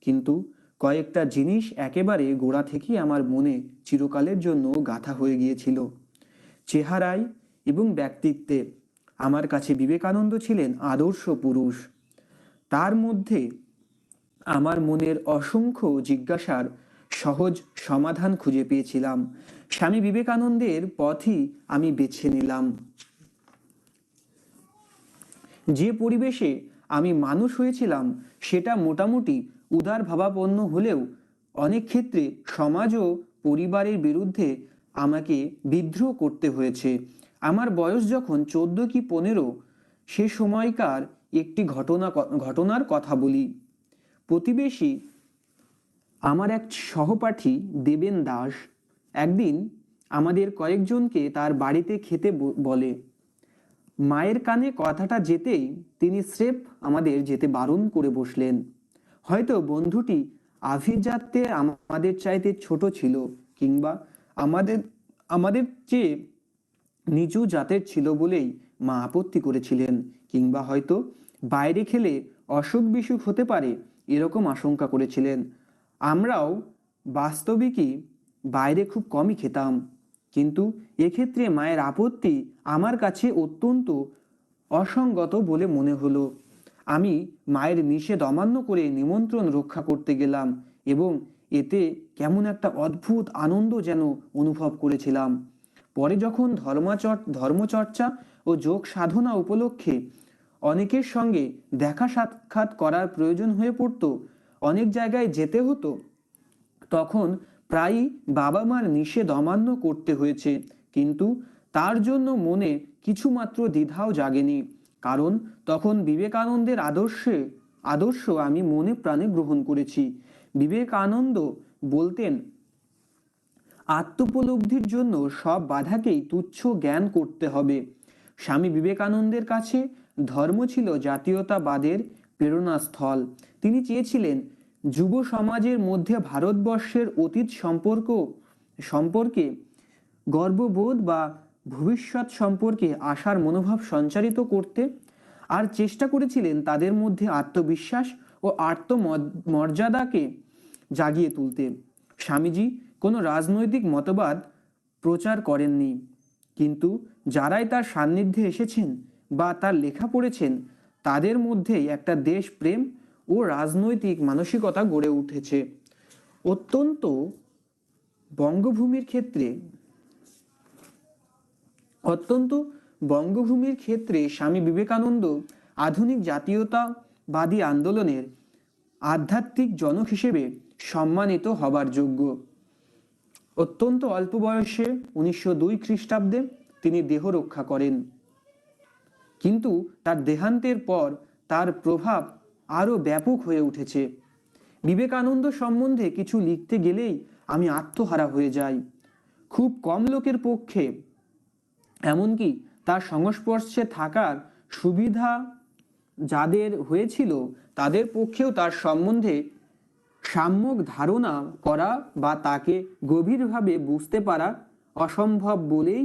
কিন্তু কয়েকটা জিনিস একেবারে গোড়া থেকেই আমার মনে চিরকালের জন্য গাঁথা হয়ে গিয়েছিল। চেহারায় এবং ব্যক্তিত্বে আমার কাছে বিবেকানন্দ ছিলেন আদর্শ পুরুষ। তার মধ্যে আমার মনের অসংখ্য জিজ্ঞাসার সহজ সমাধান খুঁজে পেয়েছিলাম। স্বামী বিবেকানন্দের পথই আমি বেছে নিলাম। যে পরিবেশে আমি মানুষ হয়েছিলাম সেটা মোটামুটি উদার ভাবাপন্ন হলেও অনেক ক্ষেত্রে সমাজ ও পরিবারের বিরুদ্ধে আমাকে বিদ্রোহ করতে হয়েছে। আমার বয়স যখন 14 কি 15, সে সময়কার একটি ঘটনার কথা বলি। প্রতিবেশী আমার এক সহপাঠী দেবেন দাস একদিন আমাদের কয়েকজনকে তার বাড়িতে খেতে বলে। মায়ের কানে কথাটা যেতেই তিনি স্রেফ আমাদের যেতে বারণ করে বসলেন। হয়তো বন্ধুটি আভিজাত্যে আমাদের চাইতে ছোট ছিল, কিংবা আমাদের চেয়ে নিচু জাতের ছিল বলেই মা আপত্তি করেছিলেন, কিংবা হয়তো বাইরে খেলে অসুখ বিসুখ হতে পারে এরকম আশঙ্কা করেছিলেন। আমরাও বাস্তবিকই বাইরে খুব কমই খেতাম, কিন্তু এক্ষেত্রে মায়ের আপত্তি আমার কাছে অত্যন্ত অসঙ্গত বলে মনে হলো। আমি মায়ের নিষেধ অমান্য করে নিমন্ত্রণ রক্ষা করতে গেলাম এবং এতে কেমন একটা অদ্ভুত আনন্দ যেন অনুভব করেছিলাম। পরে যখন ধর্মচর্চা ও যোগ সাধনা উপলক্ষে অনেকের সঙ্গে দেখা সাক্ষাৎ করার প্রয়োজন হয়ে পড়তো, অনেক জায়গায় যেতে হতো, তখন প্রায়ই বাবা মার নিষেধ অমান্য করতে হয়েছে, কিন্তু তার জন্য মনে কিছুমাত্র দ্বিধাও জাগেনি, কারণ তখন বিবেকানন্দের আদর্শ আমি মনে প্রাণে গ্রহণ করেছি। বিবেকানন্দ বলতেন, আত্মোপলব্ধির জন্য সব বাধাকেই তুচ্ছ জ্ঞান করতে হবে। স্বামী বিবেকানন্দের কাছে ধর্ম ছিল জাতীয়তাবাদের প্রেরণাস্থল। তিনি চেয়েছিলেন যুব সমাজের মধ্যে ভারতবর্ষের অতীত সম্পর্কে গর্ববোধ বা ভবিষ্যৎ সম্পর্কে আশার মনোভাব সঞ্চারিত করতে, আর চেষ্টা করেছিলেন তাদের মধ্যে আত্মবিশ্বাস ও আত্মমর্যাদাকে জাগিয়ে তুলতে। স্বামীজি কোনো রাজনৈতিক মতবাদ প্রচার করেননি, কিন্তু যারাই তার সান্নিধ্যে এসেছেন বা তার লেখা পড়েছেন তাদের মধ্যেই একটা দেশপ্রেম ও রাজনৈতিক মানসিকতা গড়ে উঠেছে। অত্যন্ত বঙ্গভূমির ক্ষেত্রে স্বামী বিবেকানন্দ আধুনিক জাতীয়তাবাদী আন্দোলনের আধ্যাত্মিক জনক হিসেবে সম্মানিত হবার যোগ্য। অত্যন্ত অল্প বয়সে 1902 খ্রিস্টাব্দে তিনি দেহ রক্ষা করেন, কিন্তু তার দেহান্তের পর তার প্রভাব আরো ব্যাপক হয়ে উঠেছে। বিবেকানন্দ সম্বন্ধে কিছু লিখতে গেলেই আমি আত্মহারা হয়ে যাই। খুব কম লোকের পক্ষে, এমনকি তার সংস্পর্শে থাকার সুবিধা যাদের হয়েছিল তাদের পক্ষেও তার সম্বন্ধে সম্যক ধারণা করা বা তাকে গভীরভাবে বুঝতে পারা অসম্ভব বলেই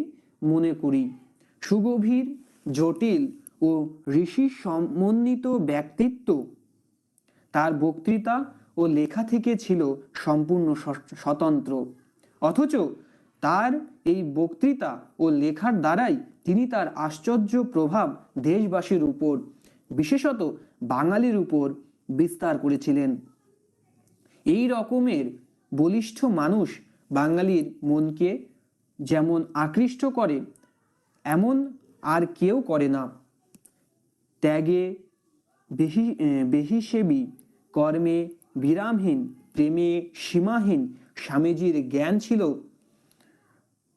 মনে করি। সুগভীর, জটিল ও ঋষি সমন্বিত ব্যক্তিত্ব তার বক্তৃতা ও লেখা থেকে ছিল সম্পূর্ণ স্বতন্ত্র, অথচ তার এই বক্তৃতা ও লেখার দ্বারাই তিনি তার আশ্চর্য প্রভাব দেশবাসীর উপর, বিশেষত বাঙালির উপর বিস্তার করেছিলেন। এই রকমের বলিষ্ঠ মানুষ বাঙালির মনকে যেমন আকৃষ্ট করে এমন আর কেউ করে না। ত্যাগে বেহিসেবী, কর্মে বিরামহীন, প্রেমে সীমাহীন স্বামীজির জ্ঞান ছিল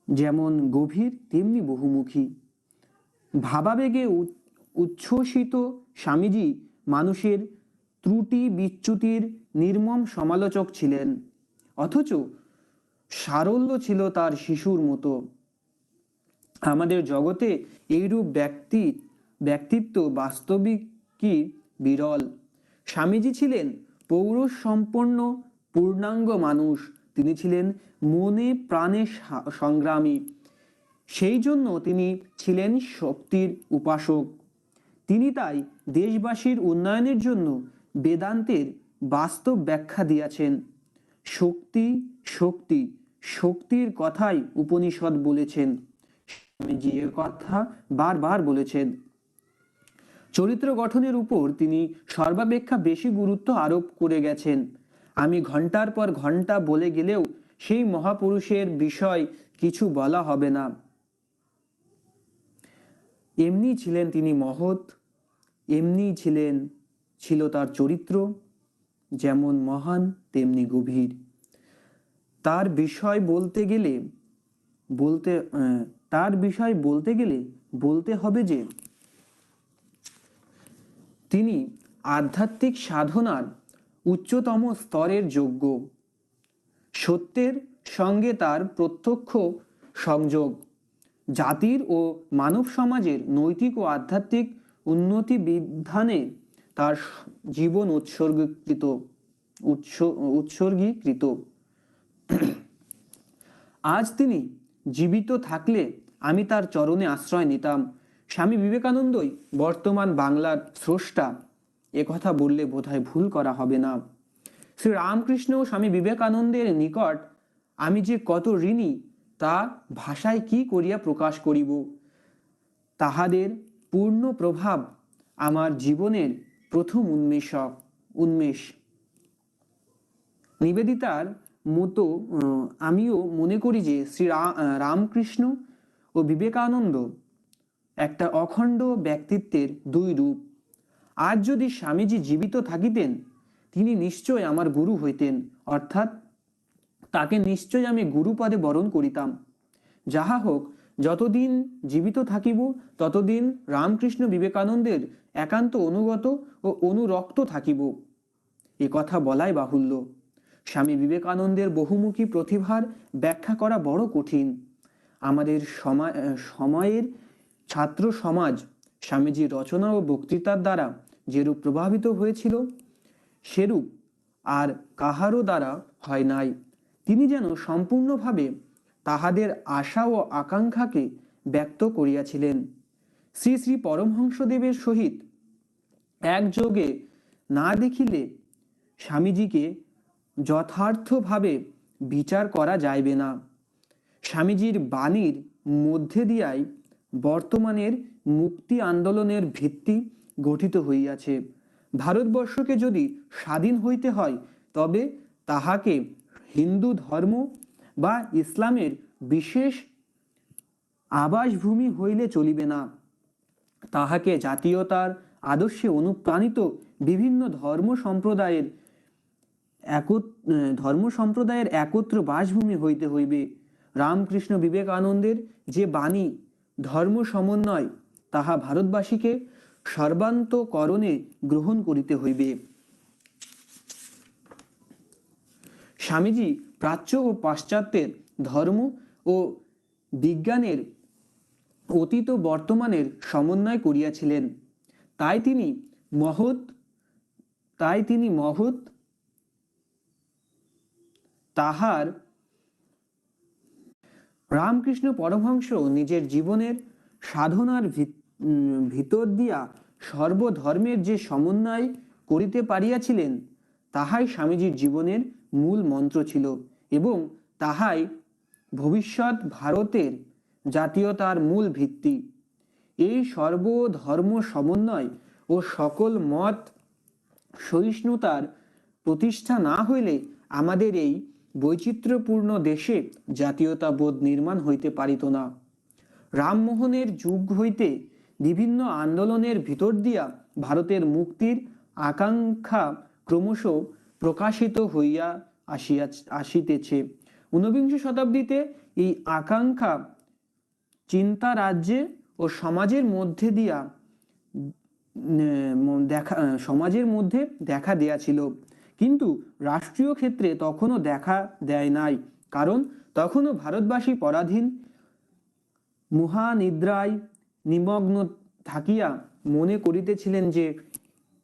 যেমন গভীর তেমনি বহুমুখী। ভাবাবেগে উচ্ছ্বসিত স্বামীজি মানুষের ত্রুটি বিচ্যুতির নির্মম সমালোচক ছিলেন, অথচ সারল্য ছিল তার শিশুর মতো। আমাদের জগতে এইরূপ ব্যক্তিত্ব বাস্তবিকই বিরল। স্বামীজি ছিলেন পৌরুষ সম্পন্ন পূর্ণাঙ্গ মানুষ। তিনি ছিলেন মনে প্রাণে সংগ্রামী, সেই জন্য তিনি ছিলেন শক্তির উপাসক। তিনি তাই দেশবাসীর উন্নয়নের জন্য বেদান্তের বাস্তব ব্যাখ্যা দিয়েছেন। শক্তি শক্তি শক্তির কথাই উপনিষদ বলেছেন। স্বামীজি এর কথা বারবার বলেছেন। চরিত্র গঠনের উপর তিনি সর্বাপেক্ষা বেশি গুরুত্ব আরোপ করে গেছেন। আমি ঘন্টার পর ঘন্টা বলে গেলেও সেই মহাপুরুষের বিষয় কিছু বলা হবে না। এমনি ছিলেন তিনি মহৎ, এমনি ছিল তার চরিত্র, যেমন মহান তেমনি গভীর। তার বিষয় বলতে গেলে বলতে হবে যে তিনি আধ্যাত্মিক সাধনার উচ্চতম স্তরের যোগ্য। সত্যের সঙ্গে তার প্রত্যক্ষ সংযোগ জাতির ও মানব সমাজের নৈতিক ও আধ্যাত্মিক উন্নতি বিধানে তার জীবন উৎসর্গীকৃত। আজ তিনি জীবিত থাকলে আমি তার চরণে আশ্রয় নিতাম। স্বামী বিবেকানন্দই বর্তমান বাংলার স্রষ্টা, একথা বললে বোধহয় ভুল করা হবে না। শ্রী রামকৃষ্ণ ও স্বামী বিবেকানন্দের নিকট আমি যে কত ঋণী তা ভাষায় কি করিয়া প্রকাশ করিব। তাহাদের পূর্ণ প্রভাব আমার জীবনের প্রথম উন্মেষ। নিবেদিতার মতো আমিও মনে করি যে শ্রী রামকৃষ্ণ ও বিবেকানন্দ একটা অখণ্ড ব্যক্তিত্বের দুই রূপ। আজ যদি স্বামীজি জীবিত থাকিতেন তিনি নিশ্চয় আমার গুরু হইতেন, অর্থাৎ তাকে নিশ্চয় আমি গুরুপদে বরণ করিতাম। যাহা হোক, যতদিন জীবিত থাকিব ততদিন রামকৃষ্ণ বিবেকানন্দের একান্ত অনুগত ও অনুরক্ত থাকিব, এ কথা বলাই বাহুল্য। স্বামী বিবেকানন্দের বহুমুখী প্রতিভার ব্যাখ্যা করা বড় কঠিন। আমাদের সময়ের ছাত্র সমাজ স্বামীজির রচনা ও বক্তৃতার দ্বারা যেরূপ প্রভাবিত হয়েছিল সেরূপ আর কাহারও দ্বারা হয় নাই। তিনি যেন সম্পূর্ণভাবে তাহাদের আশা ও আকাঙ্ক্ষাকে ব্যক্ত করিয়াছিলেন। শ্রী শ্রী পরমহংসদেবের সহিত একযোগে না দেখিলে স্বামীজিকে যথার্থভাবে বিচার করা যাইবে না। স্বামীজির বাণীর মধ্যে দিয়াই বর্তমানের মুক্তি আন্দোলনের ভিত্তি গঠিত হইয়াছে। ভারতবর্ষকে যদি স্বাধীন হইতে হয় তবে তাহাকে হিন্দু ধর্ম বা ইসলামের বিশেষ আবাসভূমি হইলে চলিবে না। তাহাকে জাতীয়তার আদর্শে অনুপ্রাণিত বিভিন্ন ধর্ম সম্প্রদায়ের একত্র বাসভূমি হইতে হইবে। রামকৃষ্ণ বিবেকানন্দের যে বাণী ধর্ম সমন্বয়, তাহা ভারতবাসীকে সর্বান্তকরণে গ্রহণ করিতে হইবে। স্বামীজি প্রাচ্য ও পাশ্চাত্যের ধর্ম ও বিজ্ঞানের অতীত বর্তমানের সমন্বয় করিয়াছিলেন। তাই তিনি মহৎ তাহার রামকৃষ্ণ পরমহংস নিজের জীবনের সাধনার ভিতর দিয়া সর্বধর্মের যে সমন্বয় করিতে পারিয়াছিলেন, তাহাই স্বামীজির জীবনের মূল মন্ত্র ছিল এবং তাহাই ভবিষ্যৎ ভারতের জাতীয়তার মূল ভিত্তি। এই সর্বধর্ম সমন্বয় ও সকল মত সহিষ্ণুতার প্রতিষ্ঠা না হইলে আমাদের এই বৈচিত্র্যপূর্ণ দেশে জাতীয়তাবোধ নির্মাণ হইতে পারিত না। রামমোহনের যুগ হইতে বিভিন্ন আন্দোলনের ভিতর দিয়া ভারতের মুক্তির আকাঙ্ক্ষা ক্রমশ প্রকাশিত হইয়া আসিতেছে। ঊনবিংশ শতাব্দীতে এই আকাঙ্ক্ষা চিন্তা রাজ্যে ও সমাজের মধ্যে দেখা দিয়াছিল, কিন্তু রাষ্ট্রীয় ক্ষেত্রে তখনও দেখা দেয় নাই। কারণ তখনও ভারতবাসী পরাধীন মহানিদ্রায় নিমগ্ন থাকিয়া মনে করিতেছিলেন যে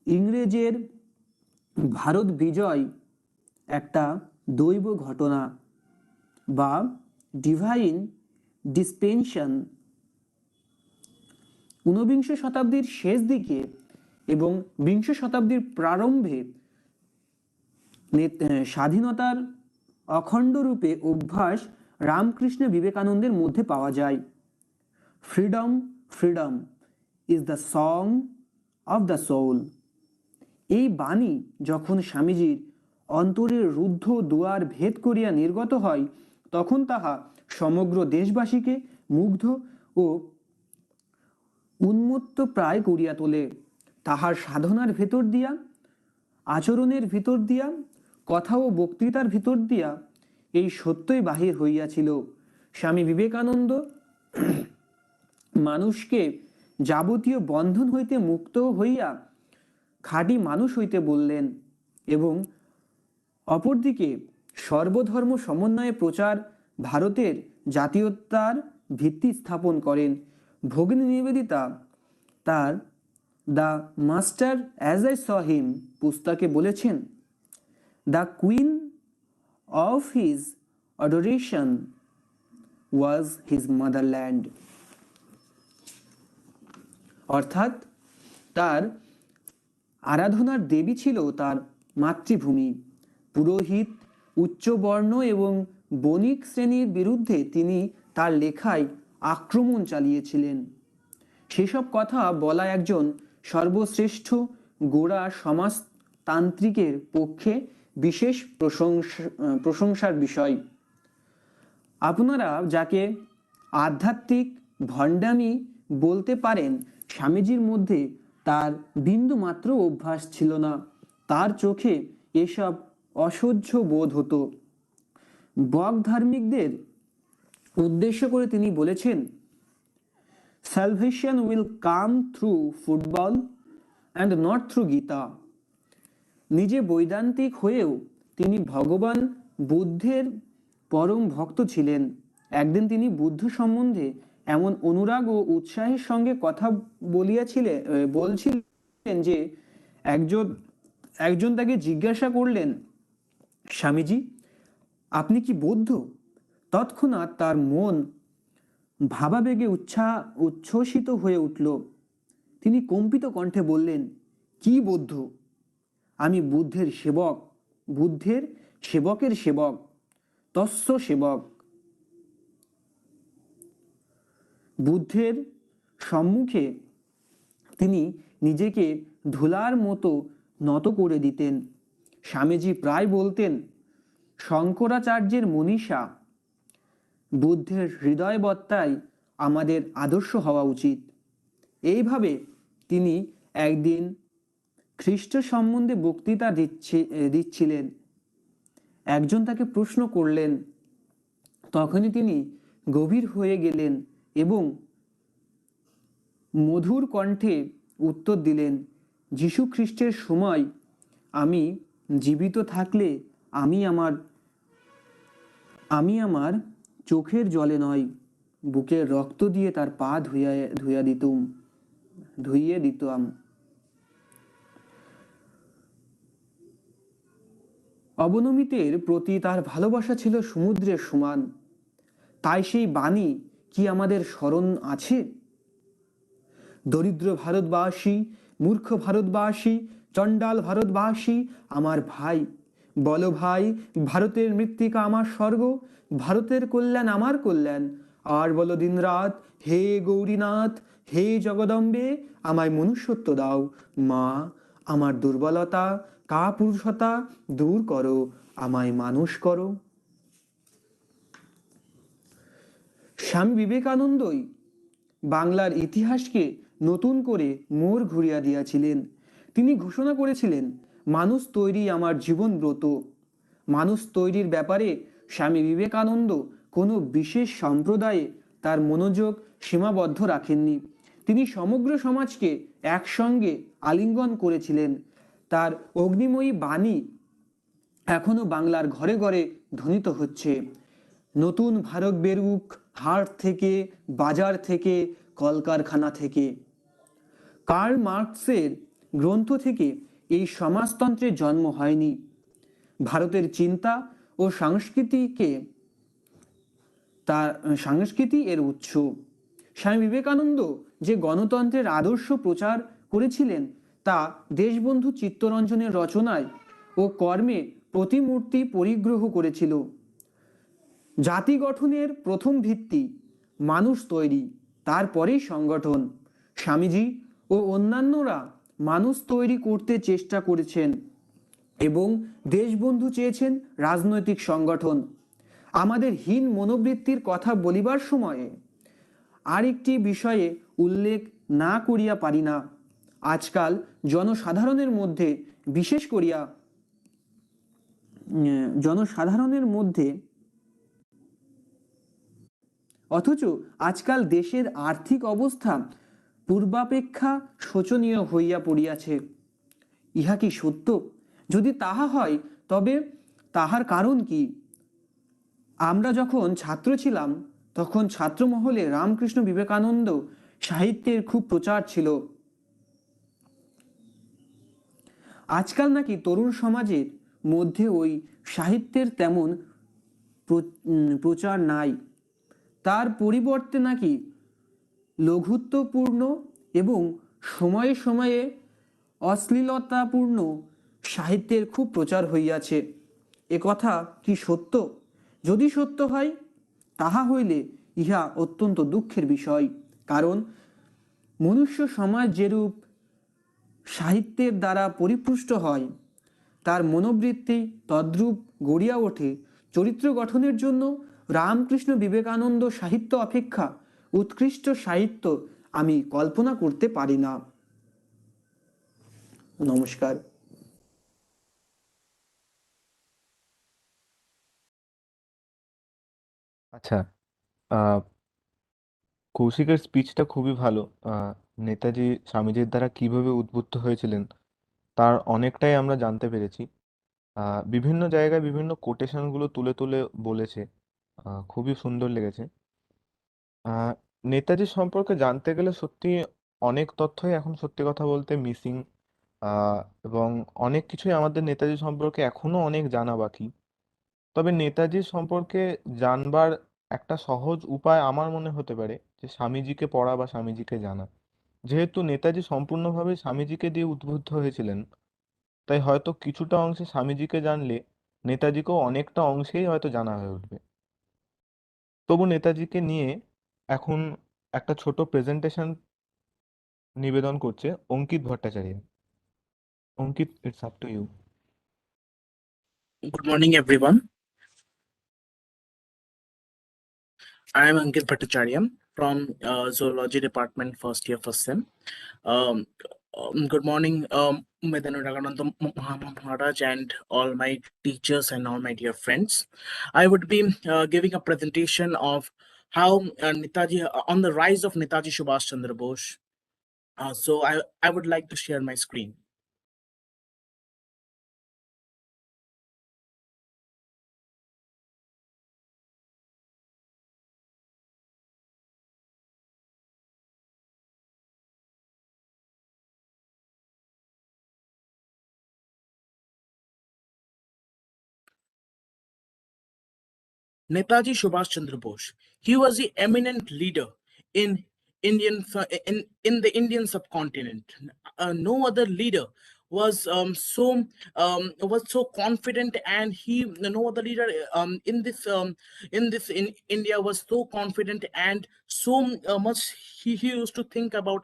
ইংরেজের ভারত বিজয় একটা দৈব ঘটনা বা ডিভাইন ডিসপেনশন। ঊনবিংশ শতাব্দীর শেষ দিকে এবং বিংশ শতাব্দীর প্রারম্ভে স্বাধীনতার অখণ্ড রূপে অভ্যাস রামকৃষ্ণ বিবেকানন্দের মধ্যে পাওয়া যায়। Freedom freedom is the song of the soul. এই বাণী যখন স্বামীজির অন্তরের রুদ্ধ দুয়ার ভেদ করিয়া নির্গত হয়, তখন তাহা সমগ্র দেশবাসীকে মুগ্ধ ও উন্মত্ত প্রায় করিয়া তোলে। তাহার সাধনার ভেতর দিয়া, আচরণের ভিতর দিয়া, কথা ও বক্তৃতার ভিতর দিয়া এই সত্যই বাহির হইয়াছিল। স্বামী বিবেকানন্দ মানুষকে যাবতীয় বন্ধন হইতে মুক্ত হইয়া খাঁটি মানুষ হইতে বললেন এবং অপরদিকে সর্বধর্ম সমন্বয়ে প্রচার ভারতের জাতীয়তার ভিত্তি স্থাপন করেন। ভগিনী নিবেদিতা তার the master as I saw him পুস্তকে বলেছেন, the queen of his adoration was his motherland. অর্থাৎ তার আরাধনার দেবী ছিল তার মাতৃভূমি। পুরোহিত, উচ্চবর্ণ এবং বণিক শ্রেণীর বিরুদ্ধে তিনি তার লেখায় আক্রমণ চালিয়েছিলেন। সেসব কথা বলা একজন সর্বশ্রেষ্ঠ গোড়া সমাজতান্ত্রিকের পক্ষে বিশেষ প্রশংসার বিষয়। আপনারা যাকে আধ্যাত্মিক ভণ্ডামি বলতে পারেন, স্বামীজির মধ্যে তার বিন্দু মাত্র অভ্যাস ছিল না। তার চোখে এসব অসহ্য বোধ হতো। বক ধার্মিকদের উদ্দেশ্য করে তিনি বলেছেন, salvation will come through football and not through Gita. নিজে বৈদান্তিক হয়েও তিনি ভগবান বুদ্ধের পরম ভক্ত ছিলেন। একদিন তিনি বুদ্ধ সম্বন্ধে এমন অনুরাগ ও উৎসাহের সঙ্গে কথা বলছিলেন যে একজন একজন তাকে জিজ্ঞাসা করলেন, স্বামীজি, আপনি কি বৌদ্ধ? তৎক্ষণাৎ তার মন ভাবাবেগে উচ্ছ্বসিত হয়ে উঠল। তিনি কম্পিত কণ্ঠে বললেন, কি বৌদ্ধ? আমি বুদ্ধের সেবক, বুদ্ধের সেবকের সেবক, তস্য সেবক। বুদ্ধের সম্মুখে তিনি নিজেকে ধুলার মতো নত করে দিতেন। স্বামীজি প্রায় বলতেন, শঙ্করাচার্যের মনীষা বুদ্ধের হৃদয়বত্তাই আমাদের আদর্শ হওয়া উচিত। এইভাবে তিনি একদিন খ্রিস্ট সম্বন্ধে বক্তৃতা দিচ্ছিলেন। একজন তাকে প্রশ্ন করলেন, তখনই তিনি গভীর হয়ে গেলেন এবং মধুর কণ্ঠে উত্তর দিলেন, যীশু খ্রিস্টের সময় আমি জীবিত থাকলে আমি আমার চোখের জলে নয়, বুকের রক্ত দিয়ে তার পা ধুইয়ে দিতাম। অবনমিতের প্রতি তার ভালোবাসা ছিল সমুদ্রের সমান। তাই সেই বাণী কি আমাদের স্মরণ আছে? দরিদ্র ভারতবাসী, মূর্খ ভারতবাসী, চণ্ডাল ভারতবাসী, আমার ভাই, বলো ভাই, ভারতের মৃত্তিকা আমার স্বর্গ, ভারতের কল্যাণ আমার কল্যাণ। আর বলো দিনরাত, হে গৌরীনাথ, হে জগদম্বে, আমায় মনুষ্যত্ব দাও। মা, আমার দুর্বলতা, কাপুরুষতা দূর করো, আমায় মানুষ করো। স্বামী বিবেকানন্দই বাংলার ইতিহাসকে নতুন করে মোড় ঘুরিয়ে দিয়েছিলেন। তিনি ঘোষণা করেছিলেন, মানুষ তৈরি আমার জীবন ব্রত। মানুষ তৈরির ব্যাপারে স্বামী বিবেকানন্দ কোনো বিশেষ সম্প্রদায়ে তার মনোযোগ সীমাবদ্ধ রাখেননি। তিনি সমগ্র সমাজকে একসঙ্গে আলিঙ্গন করেছিলেন। তার অগ্নিময়ী বাণী এখনো বাংলার ঘরে ঘরে ধ্বনিত হচ্ছে। নতুন ভারত বেরুক হাট থেকে, বাজার থেকে, কলকারখানা থেকে। কার্ল মার্কসের গ্রন্থ থেকে এই সমাজতন্ত্রের জন্ম হয়নি। ভারতের চিন্তা ও সংস্কৃতি এর উৎস। স্বামী বিবেকানন্দ যে গণতন্ত্রের আদর্শ প্রচার করেছিলেন তা দেশবন্ধু চিত্তরঞ্জনের রচনায় ও কর্মে প্রতিমূর্তি পরিগ্রহ করেছিল। জাতি গঠনের প্রথম ভিত্তি মানুষ তৈরি, তারপরেই সংগঠন। স্বামীজি ও অন্যান্যরা মানুষ তৈরি করতে চেষ্টা করেছেন এবং দেশবন্ধু চেয়েছেন রাজনৈতিক সংগঠন। আমাদের হীন মনোবৃত্তির কথা বলিবার সময়ে আরেকটি বিষয়ে উল্লেখ না করিয়া পারি না। আজকাল জনসাধারণের মধ্যে, বিশেষ করিয়া অথচ আজকাল দেশের আর্থিক অবস্থা পূর্বাপেক্ষা শোচনীয় হইয়া পড়িয়াছে। ইহা কি সত্য? যদি তাহা হয় তবে তাহার কারণ কি? আমরা যখন ছাত্র ছিলাম তখন ছাত্রমহলে রামকৃষ্ণ বিবেকানন্দ সাহিত্যের খুব প্রচার ছিল। আজকাল নাকি তরুণ সমাজের মধ্যে ওই সাহিত্যের তেমন প্রচার নাই। তার পরিবর্তে নাকি লঘুত্বপূর্ণ এবং সময়ে সময়ে অশ্লীলতাপূর্ণ সাহিত্যের খুব প্রচার হইয়াছে। এ কথা কি সত্য? যদি সত্য হয় তাহা হইলে ইহা অত্যন্ত দুঃখের বিষয়। কারণ মনুষ্য সমাজ যেরূপ সাহিত্যের দ্বারা পরিপুষ্ট হয়, তার মনোবৃত্তি তদ্রূপ গড়িয়া ওঠে। চরিত্র গঠনের জন্য রামকৃষ্ণ বিবেকানন্দ সাহিত্য অপেক্ষা উৎকৃষ্ট সাহিত্য আমি কল্পনা করতে পারি না। নমস্কার। আচ্ছা, আহ কৌশিকের স্পিচটা খুবই ভালো। নেতাজি স্বামীজির দ্বারা কিভাবে উদ্বুদ্ধ হয়েছিলেন তার অনেকটাই আমরা জানতে পেরেছি। বিভিন্ন জায়গায় বিভিন্ন কোটেশনগুলো তুলে তুলে বলেছে, খুবই সুন্দর লেগেছে। নেতাজি সম্পর্কে জানতে গেলে সত্যি অনেক তথ্যই এখন সত্যি কথা বলতে মিসিং, আহ এবং অনেক কিছুই আমাদের নেতাজি সম্পর্কে এখনো অনেক জানা বাকি। তবে নেতাজি সম্পর্কে জানবার একটা সহজ উপায় আমার মনে হতে পারে যে স্বামীজিকে পড়া বা স্বামীজিকে জানা। যেহেতু নেতাজি সম্পূর্ণভাবে স্বামীজিকে দিয়ে উদ্বুদ্ধ হয়েছিলেন, তাই হয়তো কিছুটা অংশে স্বামীজিকে জানলে নেতাজিকেও অনেকটা অংশেই হয়তো জানা হয়ে উঠবে। তবু নেতাজিকে নিয়ে এখন একটা ছোট প্রেজেন্টেশন নিবেদন করছে Ankit Bhattacharya. Ankit, it's up to you. Good morning, everyone. I am Ankit Bhattacharya from Zoology Department, first year, first sem. Um, Good morning, Medanu Raghunandan Maharaj and all my teachers and all my dear friends. I would be giving a presentation of how Netaji, on the rise of Netaji Subhash Chandra Bose. So I would like to share my screen. Netaji Subhash Chandra Bose. He was the eminent leader in in the Indian subcontinent. No other leader was so confident, and he no other leader in India was so confident and so much he used to think about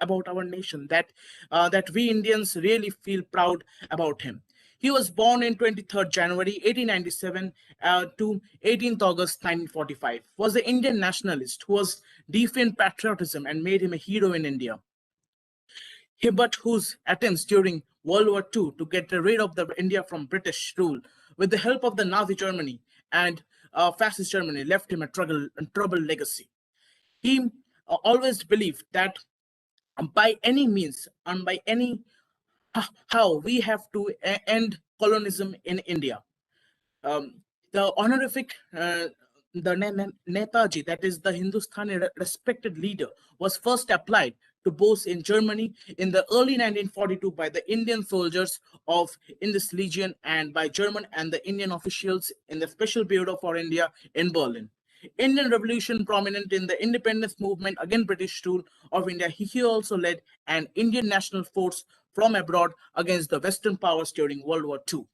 about our nation that we Indians really feel proud about him. He was born in 23rd January 1897 to 18th August 1945. Was an Indian nationalist who was deep in patriotism and made him a hero in India. But whose attempts during World War II to get rid of the India from British rule with the help of the Nazi Germany and fascist Germany left him a troubled legacy. He always believed that by any means and by any how we have to end colonialism in India. Um, the honorific Netaji, that is the Hindustani respected leader, was first applied to Bose in Germany in the early 1942 by the Indian soldiers of Indus Legion and by German and the Indian officials in the Special Bureau for India in Berlin. Indian Revolution prominent in the independence movement against British rule of India, he also led an Indian national force from abroad against the Western powers during World War II.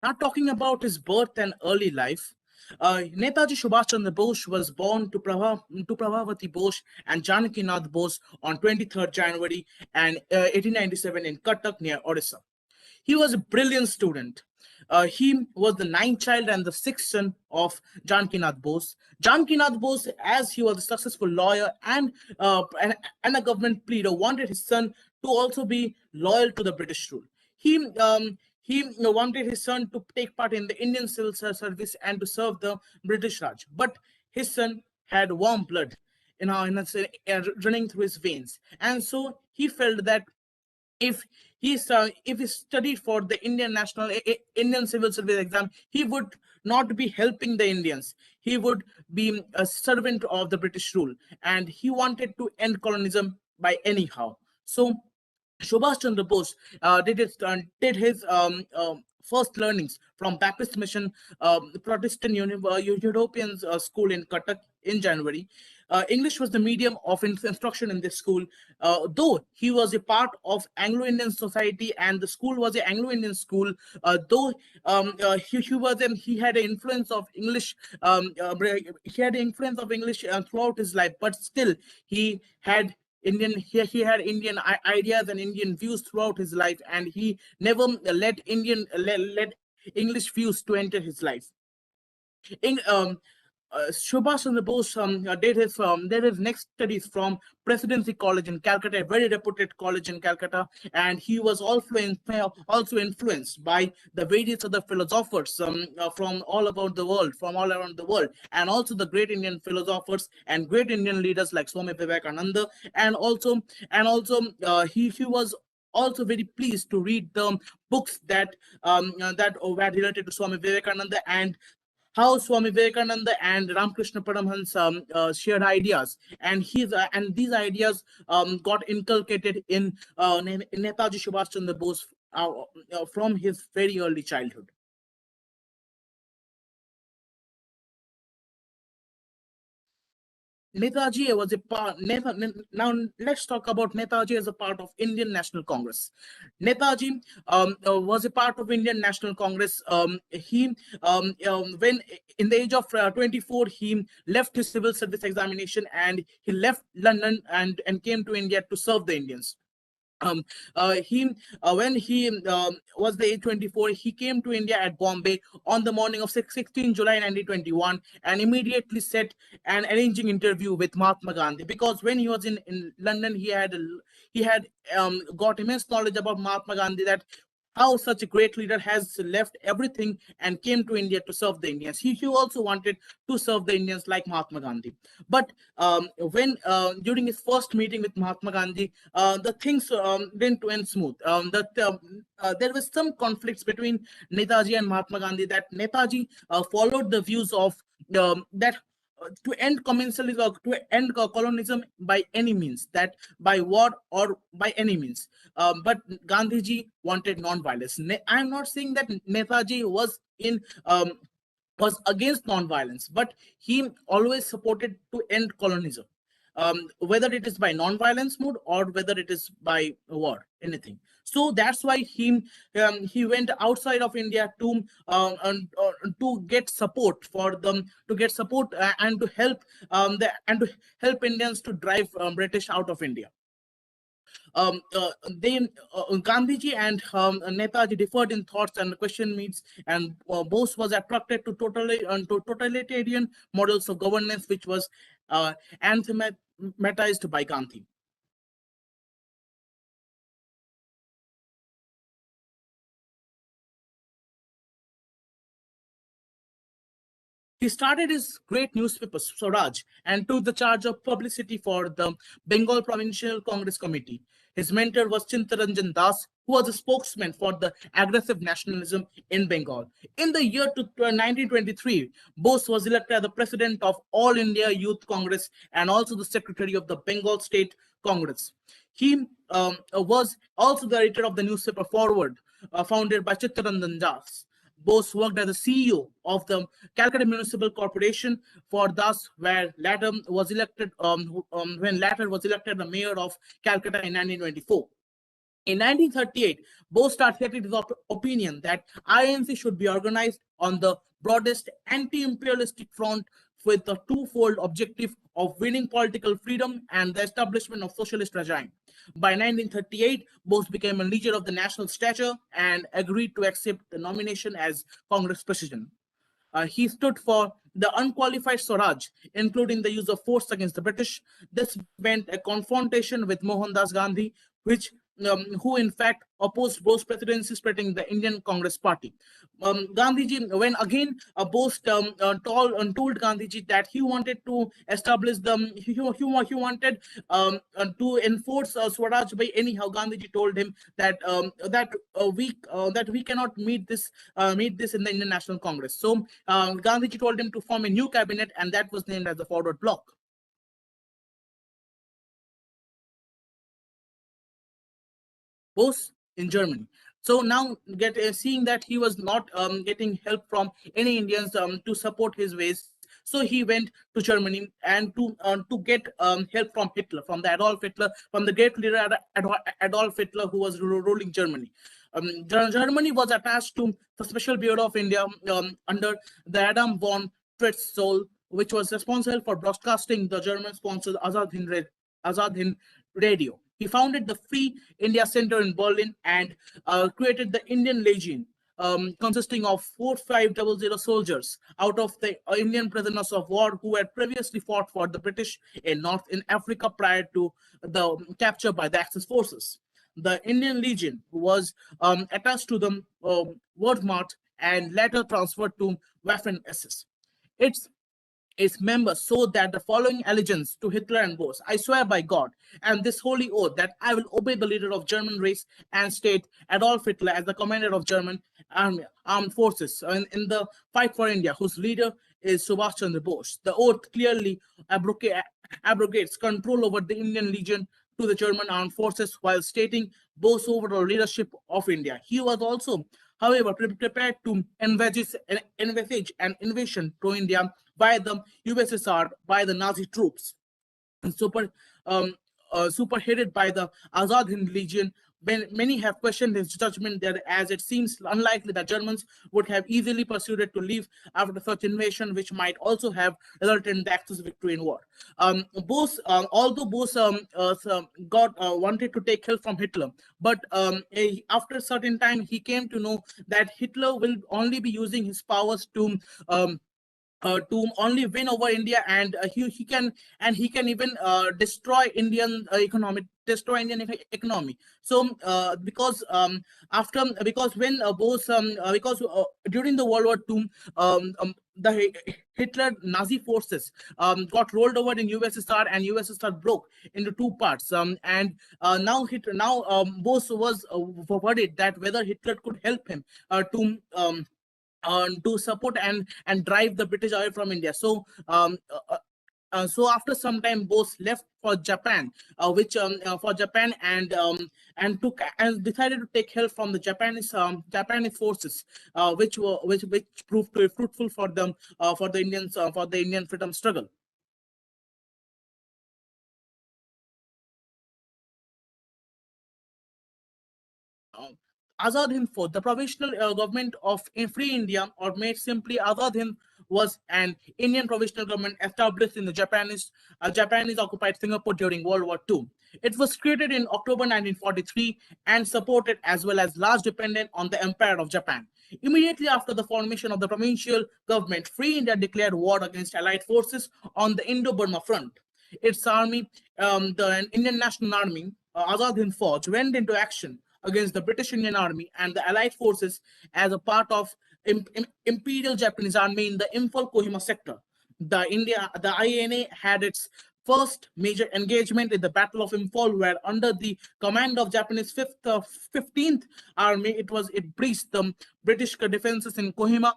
Now, talking about his birth and early life, Netaji Subhash Chandra Bose was born to Prabhavati Bose and Janaki Nath Bose on 23rd January and 1897 in Cuttack near Odisha. He was a brilliant student. He was the ninth child and the sixth son of Janaki Nath Bose. Janaki Nath Bose, as he was a successful lawyer and a government leader, wanted his son to also be loyal to the British rule. He wanted his son to take part in the Indian civil service and to serve the British Raj. But his son had warm blood, running through his veins, and so he felt that if if he studied for the Indian civil service exam, he would not be helping the Indians. He would be a servant of the British rule, and he wanted to end colonialism by anyhow. So Subhash Chandra Bose did his first learnings from Baptist Mission Protestant European school in Cuttack in January. English was the medium of instruction in this school, though he was a part of Anglo-Indian society and the school was an Anglo-Indian school. He had an influence of English. He had influence of English throughout his life, but still he had he had Indian ideas and Indian views throughout his life, and he never let English views to enter his life. In Subhash Chandra Bose did his next studies from Presidency College in Calcutta, a very reputed college in Calcutta, and he was also influenced by the various other philosophers from all around the world, and also the great Indian philosophers and great Indian leaders like Swami Vivekananda, and also he was also very pleased to read the books that were related to Swami Vivekananda, and how Swami Vivekananda and Ramakrishna Paramhans shared ideas, and these ideas got inculcated in Netaji Subhash Chandra Bose from his very early childhood. Netaji was a part. Now let's talk about Netaji as a part of Indian National Congress. Netaji was a part of Indian National Congress. When in the age of 24, he left his civil service examination and he left London and came to India to serve the Indians. He When he was the age 24, he came to India at Bombay on the morning of 16 July 1921 and immediately set an arranging interview with Mahatma Gandhi, because when he was in London, he had got immense knowledge about Mahatma Gandhi, that how such a great leader has left everything and came to India to serve the Indians. He also wanted to serve the Indians like Mahatma Gandhi. But when during his first meeting with Mahatma Gandhi, the things didn't went smooth. There was some conflicts between Netaji and Mahatma Gandhi, that Netaji followed the views of that to end communalism, or to end colonialism by any means, that by war or by any means. But Gandhiji wanted non-violence. I'm not saying that Netaji was against non-violence, but he always supported to end colonialism, whether it is by non-violence mode or whether it is by war, anything. So that's why he went outside of India to get support for them, to get support and to help Indians to drive British out of India. Then Gandhiji and Netaji differed in thoughts and question meets, and Bose was attracted to totalitarian models of governance, which was anathematized by Gandhi. He started his great newspaper, Swaraj, and took the charge of publicity for the Bengal Provincial Congress Committee. His mentor was Chintaranjan Das, who was a spokesman for the aggressive nationalism in Bengal. In the year 1923, Bose was elected as the president of All India Youth Congress and also the secretary of the Bengal State Congress. He was also the editor of the newspaper Forward, founded by Chittaranjan Das. Bose worked as the CEO of the Calcutta Municipal Corporation for Das, where latter was elected when latter was elected the mayor of Calcutta in 1924. In 1938, Bose articulated his opinion that INC should be organized on the broadest anti-imperialistic front with the twofold objective of winning political freedom and the establishment of socialist regime. By 1938, Bose became a leader of the national stature and agreed to accept the nomination as Congress president. He stood for the unqualified Swaraj, including the use of force against the British. This meant a confrontation with Mohandas Gandhi, who in fact opposed Bose presidency, splitting the Indian Congress Party. Gandhiji, when again Bose told Gandhiji that he wanted to establish he wanted to enforce Swaraj by anyhow. Gandhiji told him that we cannot meet this in the Indian National Congress. So Gandhiji told him to form a new cabinet, and that was named as the Forward Bloc. Bose in Germany. So now seeing that he was not getting help from any Indians to support his ways, so he went to Germany and to get help from Hitler, from the Adolf Hitler, from the great leader Adolf Hitler, who was ruling Germany. Germany was attached to the Special Bureau of India under the Adam von Tritzol, which was responsible for broadcasting the German-sponsored Azad Hind Radio. He founded the Free India Center in Berlin and created the Indian Legion, consisting of 4500 soldiers out of the Indian prisoners of war who had previously fought for the British in Africa prior to the capture by the Axis forces. The Indian Legion was attached to the Wehrmacht and later transferred to Waffen SS. Its its members so that the following allegiance to Hitler and Boers. I swear by God and this holy oath that I will obey the leader of German race and state, Adolf Hitler, as the commander of German armed forces in the fight for India, whose leader is Subhash Chandra Bose. The oath clearly abrogates control over the Indian Legion to the German armed forces while stating Bose's overall leadership of India. He was also, however, prepared to envisage an invasion to India by the USSR by the Nazi troops, super um, superheaded by the Azad Hind Legion. Many have questioned his judgment there, as it seems unlikely that Germans would have easily persuaded to leave after such invasion, which might also have resulted in the Axis victory in war. Although Bose wanted to take help from Hitler, but after a certain time, he came to know that Hitler will only be using his powers to only win over India, and he can even destroy Indian economy. So because when Bose because during the World War II, the Hitler Nazi forces got rolled over in USSR, and USSR broke into two parts. And now Bose was worried that whether Hitler could help him to support and drive the British away from India. So after some time, Bose left for Japan, and took and decided to take help from the Japanese forces, which proved to be fruitful for them, for the Indians, for the Indian freedom struggle. Azad Hind Fauj, the provisional government of Free India, or made simply Azad Hind, was an Indian provisional government established in the Japanese occupied Singapore during World War II. It was created in October 1943 and supported as well as large dependent on the Empire of Japan. Immediately after the formation of the provincial government, Free India declared war against Allied forces on the Indo-Burma front. Its army, the Indian National Army, Azad Hind Fauj, went into action against the British Indian Army and the Allied forces as a part of Imperial Japanese Army in the Imphal Kohima sector. The INA had its first major engagement in the Battle of Imphal, where under the command of Japanese 15th Army, it breached the British defenses in Kohima,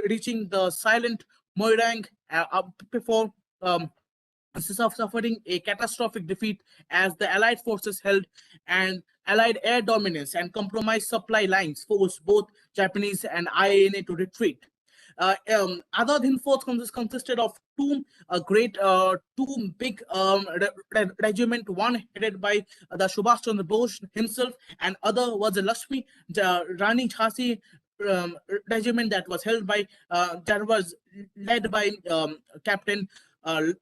reaching the silent Moirang before suffering a catastrophic defeat as the Allied forces held and Allied air dominance and compromised supply lines forced both Japanese and INA to retreat. Azad Hind Fauj consisted of two big regiment, one headed by the Subhash Chandra Bose himself, and other was the Lakshmi Rani Jhansi regiment that was led by Captain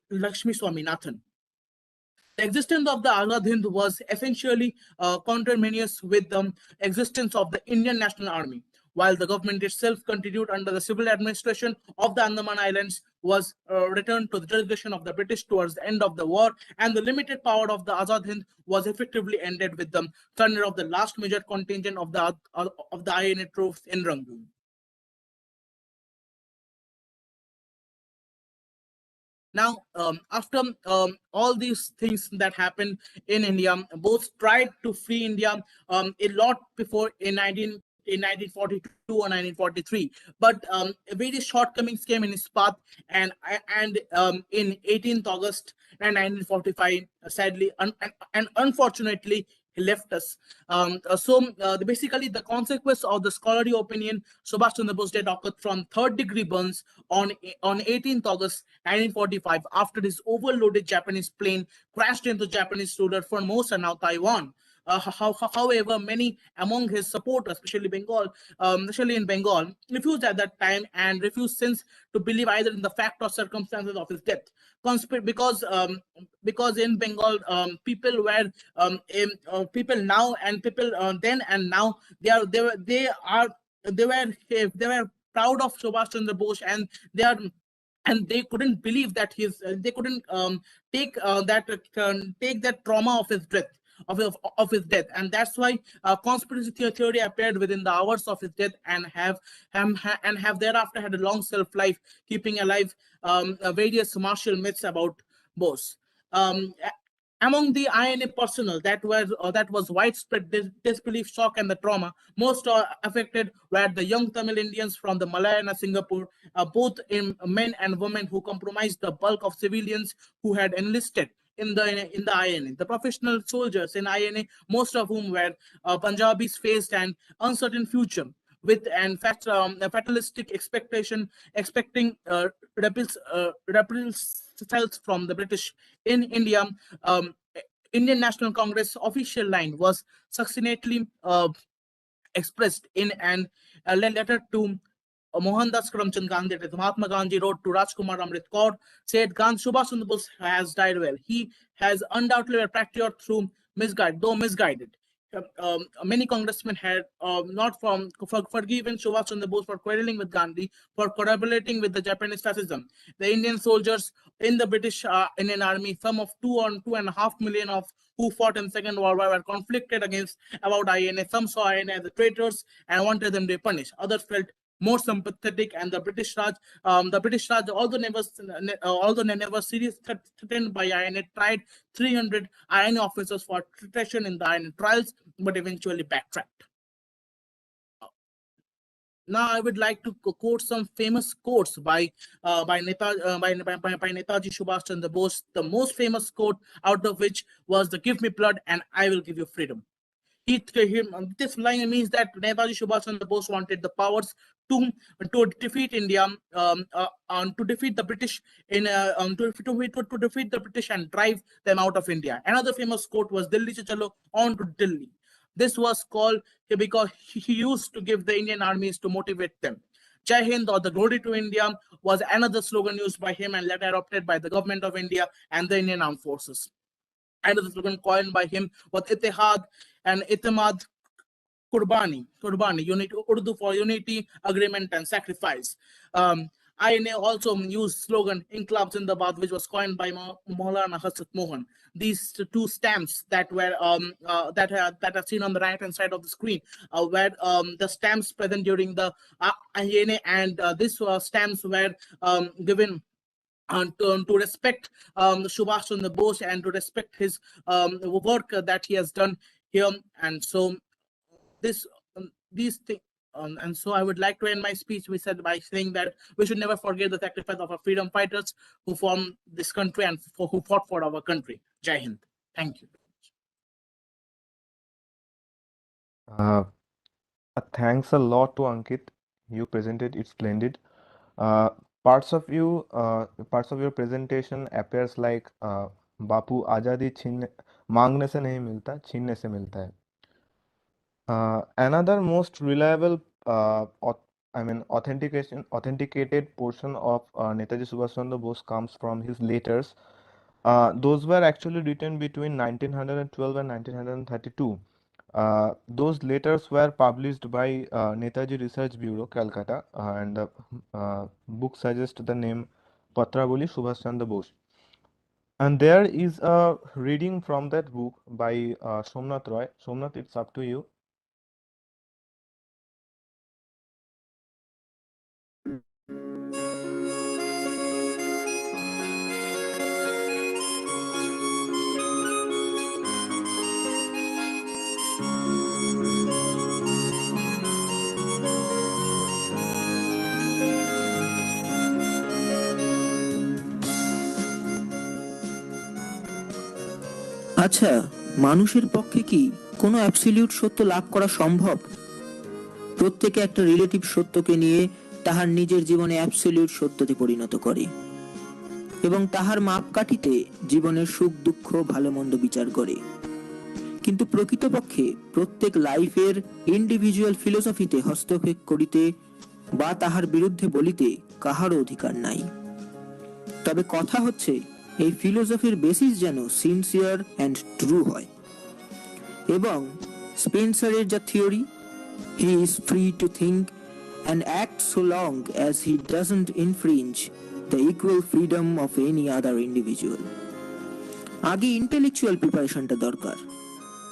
Lakshmi Swaminathan. The existence of the Azad Hind was essentially conterminous with the existence of the Indian National Army. While the government itself continued under the civil administration of the Andaman Islands, was returned to the jurisdiction of the British towards the end of the war, and the limited power of the Azad Hind was effectively ended with the surrender of the last major contingent of the INA troops in Rangoon. Now, after all these things that happened in India, both tried to free India a lot before in 1942 or 1943, but various shortcomings came in his path, and in 18th August 1945, sadly and unfortunately, he left us. Basically, the consequence of the scholarly opinion, Subhash Chandra Bose death occurred from third-degree burns on 18th August 1945 after his overloaded Japanese plane crashed into Japanese ruler Formosa, now Taiwan. However, many among his supporters, especially in Bengal, refused at that time and refused since to believe either in the fact or circumstances of his death. Because in Bengal, people were people now and people then and now they were proud of Subhash Chandra Bose, and they couldn't believe that they couldn't take that trauma of his death of his death, and that's why conspiracy theory appeared within the hours of his death and have thereafter had a long shelf life, keeping alive various martial myths about Bose. Um, Among the INA personnel that was widespread disbelief, shock, and the trauma. Most affected were the young Tamil Indians from the Malayan and Singapore, both in men and women who comprised the bulk of civilians who had enlisted in the INA. The professional soldiers in INA, most of whom were Punjabis, faced an uncertain future with a fatalistic expectation, expecting reprisals from the British in India. Um, Indian National Congress official line was succinctly expressed in an a letter to Mohandas Karamchand Gandhi. That Mahatma Gandhi wrote to Rajkumar Amrit Kaur, said Gandhi Subhash Chandra Bose has died well. He has undoubtedly been a patriot through though misguided. Many congressmen had not forgiven Subhash Chandra Bose for quarreling with Gandhi, for collaborating with the Japanese fascism. The Indian soldiers in the British Indian Army, some of 2.5 million of who fought in Second World War, were conflicted against about INA. Some saw INA as the traitors and wanted them to be punished. Others felt more sympathetic, and the British Raj, although never seriously threatened by INA, tried 300 INA officers for treason in the INA trials, but eventually backtracked. Now I would like to quote some famous quotes by Netaji Subhash Chandra Bose. The most famous quote out of which was the "Give me blood and I will give you freedom." This line means that Netaji Subhash Chandra Bose wanted the powers to defeat India, to defeat the British to defeat the British and drive them out of India. Another famous quote was "Delhi se chalo, on to Delhi." This was called because he used to give the Indian armies to motivate them. Jai Hind, or the glory to India, was another slogan used by him and later adopted by the government of India and the Indian armed forces. Another slogan coined by him was Ittihad and Itimad Kurbani, unity, Urdu for unity, agreement, and sacrifice. INA also used slogan Inqilab Zindabad, which was coined by Maulana Hasrat Mohan. These two stamps that are seen on the right hand side of the screen were the stamps present during the INA, and these stamps were given to respect Subhash Chandra Bose and to respect his work that he has done here. And so this these things. And so I would like to end my speech by saying that we should never forget the sacrifice of our freedom fighters who formed this country and who fought for our country. Jai Hind. Thank you. Uh, Thanks a lot to Ankit. You presented it splendid. Uh, parts of your presentation appears like बापू आजादी छीन मांगने से नहीं मिलता, छीनने से मिलता है. Another most reliable, authenticated portion of Netaji Subhash Chandra Bose comes from his letters. Those were actually written between 1912 and 1932. Those letters were published by Netaji Research Bureau, Calcutta, and the book suggests the name Patravali Subhash Chandra Bose. And there is a reading from that book by Somnath Roy. Somnath, it's up to you. আচ্ছা, মানুষের পক্ষে কি কোনো absolute সত্য লাভ করা সম্ভব? প্রত্যেকে একটা রিলেটিভ সত্যকে নিয়ে তাহার নিজের জীবনে অ্যাবসলিউট সত্যতে পরিণত করে এবং তাহার মাপকাঠিতে জীবনের সুখ দুঃখ ভালো মন্দ বিচার করে। কিন্তু প্রকৃতপক্ষে প্রত্যেক লাইফের ইন্ডিভিজুয়াল ফিলোসফিতে হস্তক্ষেপ করিতে বা তাহার বিরুদ্ধে বলিতে কাহারও অধিকার নাই। তবে কথা হচ্ছে এই ফিলোসফির বেসিস যেন সিনসিয়ার অ্যান্ড ট্রু হয়। এবং স্পেন্সারের যা theory, he is free to think and act so long as he doesn't infringe the equal freedom of any other individual. আগে ইন্টেলেকচুয়াল প্রিপারেশনটা দরকার,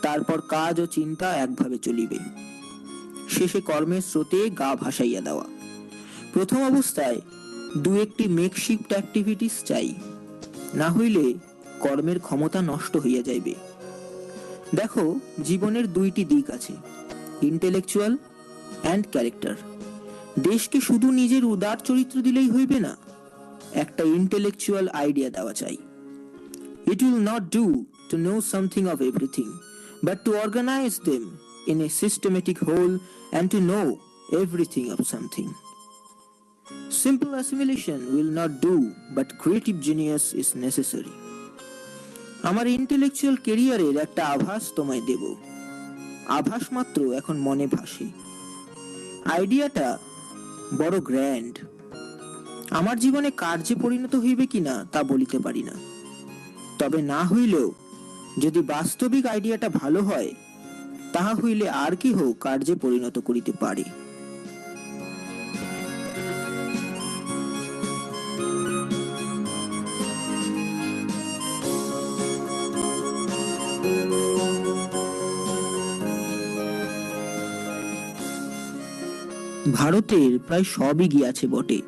তারপর কাজ ও চিন্তা একভাবে চলিবে। শেষে কর্মের স্রোতে গা ভাসাইয়া দেওয়া। প্রথম অবস্থায় দু একটি মেকশিফট অ্যাক্টিভিটিস চাই, না হইলে কর্মের ক্ষমতা নষ্ট হইয়া যাইবে। দেখো, জীবনের দুইটি দিক আছে, ইন্টেলেকচুয়াল অ্যান্ড ক্যারেক্টার। দেশকে শুধু নিজের উদার চরিত্র দিলেই হইবে না, একটা ইন্টেলেকচুয়াল আইডিয়া দেওয়া চাই। It will not do to know something of everything, but to organize them in a systematic whole and to know everything of something. Simple assimilation will not do, but creative genius is necessary. আমার intellectual ক্যারিয়ারের একটা আভাস তোমায় দেব, আভাস মাত্র এখন মনে ভাসে। আইডিয়াটা বড় গ্র্যান্ড। আমার জীবনে কার্যে পরিণত হইবে কিনা তা বলিতে পারি না, তবে না হইলেও যদি বাস্তবিক আইডিয়াটা ভালো হয়, তাহা হইলে আর কেহ কার্যে পরিণত করিতে পারে। ভারতের প্রায় সবই গিয়াছে বটে,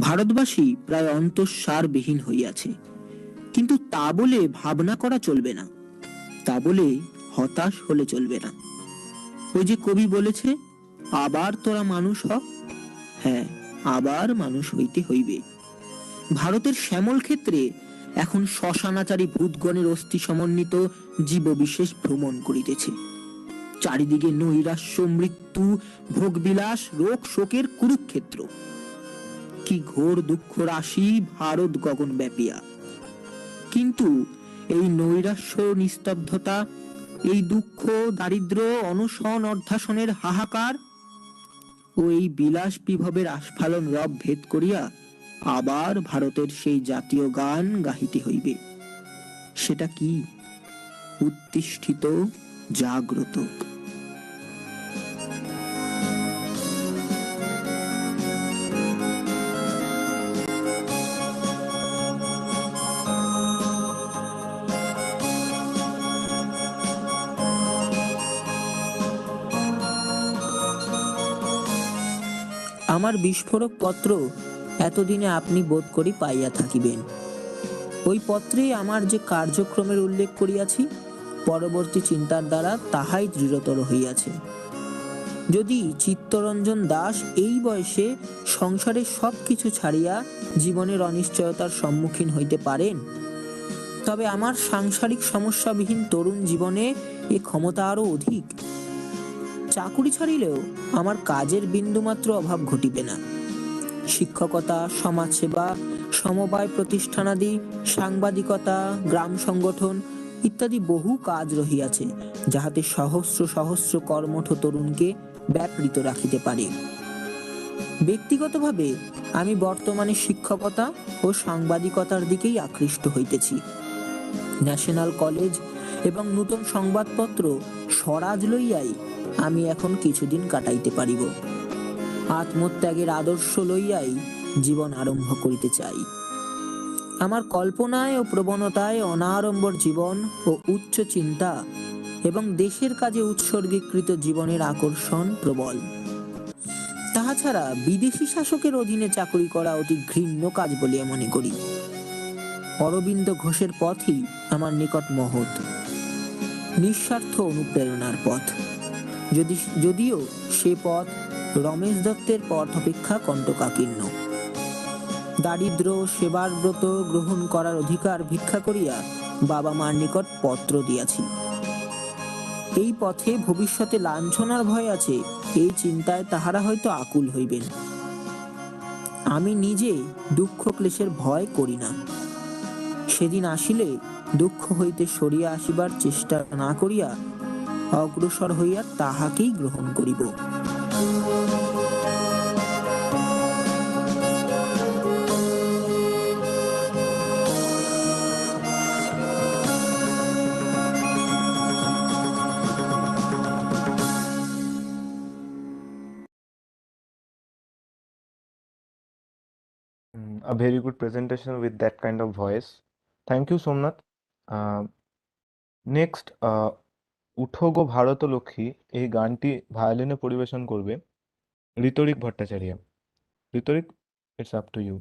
ভারতবাসী প্রায় অন্তঃসারবিহীন হইয়াছে, কিন্তু তা বলে ভাবনা করা চলবে না, তা বলে হতাশ হলে চলবে না। ওই যে কবি বলেছে, আবার তোরা মানুষ হ। হ্যাঁ, আবার মানুষ হইতে হইবে। ভারতের শ্যামল ক্ষেত্রে এখন শ্মশানাচারী ভূতগণের অস্থি সমন্বিত জীববিশেষ ভ্রমণ করিতেছে। চারিদিকে নৈরাশ্য, মৃত্যু, ভোগবিলাস, রোগ শোকের কুরুক্ষেত্র। কি ঘোর দুঃখ রাশি ভারত গগন ব্যাপিয়া। কিন্তু এই নৈরাশ্য, নিস্তব্ধতা, এই দুঃখ, দারিদ্র, অনশন, অর্ধাসনের হাহাকার ও এই বিলাস বিভবের আস্ফালন রব ভেদ করিয়া আবার ভারতের সেই জাতীয় গান গাহিতে হইবে। সেটা কি? উত্তিষ্ঠিত, জাগ্রত। আমার বিস্ফোরক পত্র এতদিনে আপনি বোধ করি পাইয়া থাকিবেন। ওই পত্রেই আমার যে কার্যক্রমের উল্লেখ করিয়াছি, পরবর্তী চিন্তার দ্বারা তাহাই দৃঢ়তর হইয়াছে। যদি চিত্তরঞ্জন দাস এই বয়সে সংসারের সব কিছু ছাড়িয়া জীবনের অনিশ্চয়তার সম্মুখীন হইতে পারেন, তবে আমার সাংসারিক সমস্যাবিহীন তরুণ জীবনে এ ক্ষমতা আরো অধিক। চাকুরি ছাড়িলেও আমার কাজের বিন্দুমাত্র অভাব ঘটিবে না। শিক্ষকতা, সমাজসেবা, সমবায় প্রতিষ্ঠানাদি, সাংবাদিকতা, গ্রাম সংগঠন ইত্যাদি বহু কাজ রহিয়াছে, যাহাতে সহস্র সহস্র কর্মঠ তরুণকে ব্যাপৃত রাখিতে পারে। ব্যক্তিগতভাবে আমি বর্তমানে শিক্ষকতা ও সাংবাদিকতার দিকেই আকৃষ্ট হইতেছি। ন্যাশনাল কলেজ এবং নূতন সংবাদপত্র স্বরাজ লইয়াই আমি এখন কিছুদিন কাটাইতে পারিব। আত্মত্যাগের আদর্শ লইয়াই জীবন আরম্ভ করিতে চাই। আমার কল্পনায় ও প্রবণতায় অনাড়ম্বর জীবন ও উচ্চ চিন্তা এবং দেশের কাজে উৎসর্গীকৃত জীবনের আকর্ষণ প্রবল। তাহা ছাড়া বিদেশি শাসকের অধীনে চাকরি করা অতি ঘৃণ্য কাজ বলিয়া মনে করি। অরবিন্দ ঘোষের পথই আমার নিকট মহৎ, নিঃস্বার্থ অনুপ্রেরণার পথ। যদিও সে পথ রমেশ দত্তের পথ অপেক্ষা কণ্টকাকীর্ণ। দারিদ্র সেবার ব্রত গ্রহণ করার অধিকার ভিক্ষা করিয়া বাবা মার নিকট পত্র দিয়াছি। এই পথে ভবিষ্যতে লাঞ্ছনার ভয় আছে, এই চিন্তায় তাহারা হয়তো আকুল হইবেন। আমি নিজে দুঃখ ক্লেশের ভয় করি না। সেদিন আসিলে দুঃখ হইতে সরিয়া আসিবার চেষ্টা না করিয়া অগ্রসর হইয়া তাহাকেই গ্রহণ করিব। A very good presentation with that kind of voice. Thank you, Somnath. Next, উঠো গো ভারত লক্ষ্মী এই গানটি ভায়োলিনে পরিবেশন করবে Ritrik Bhattacharya. Ritrik, it's up to you.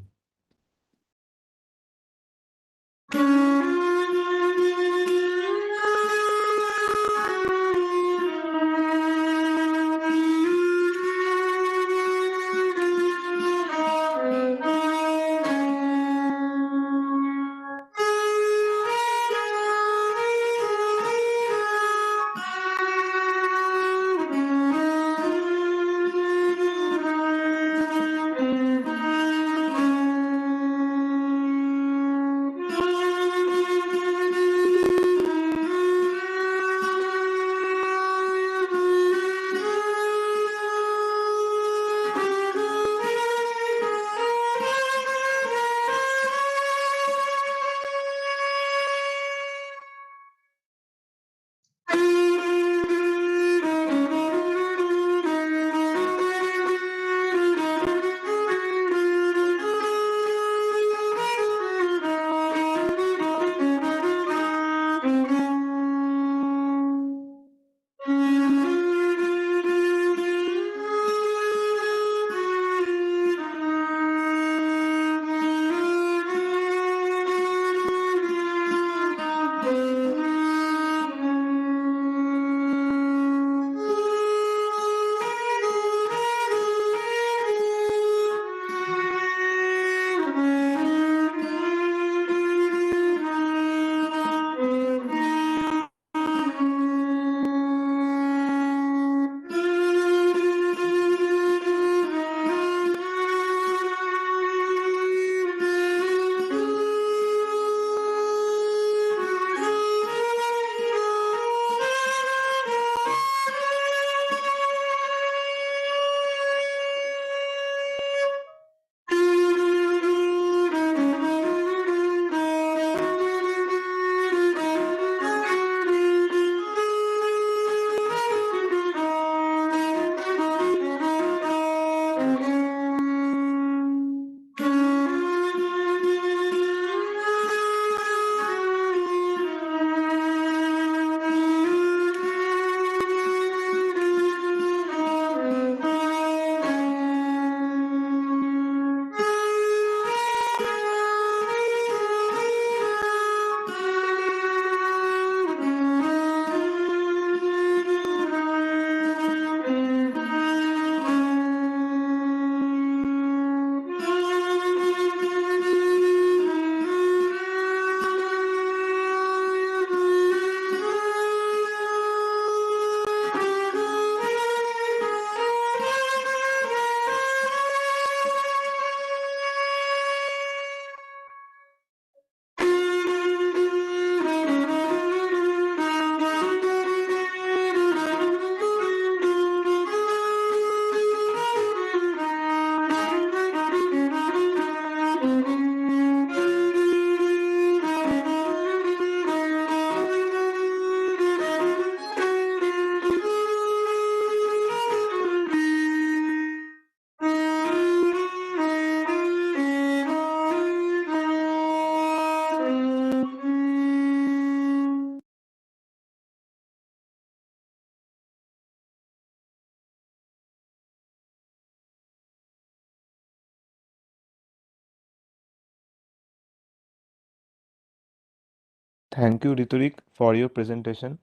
Thank you, Riturik, for your presentation.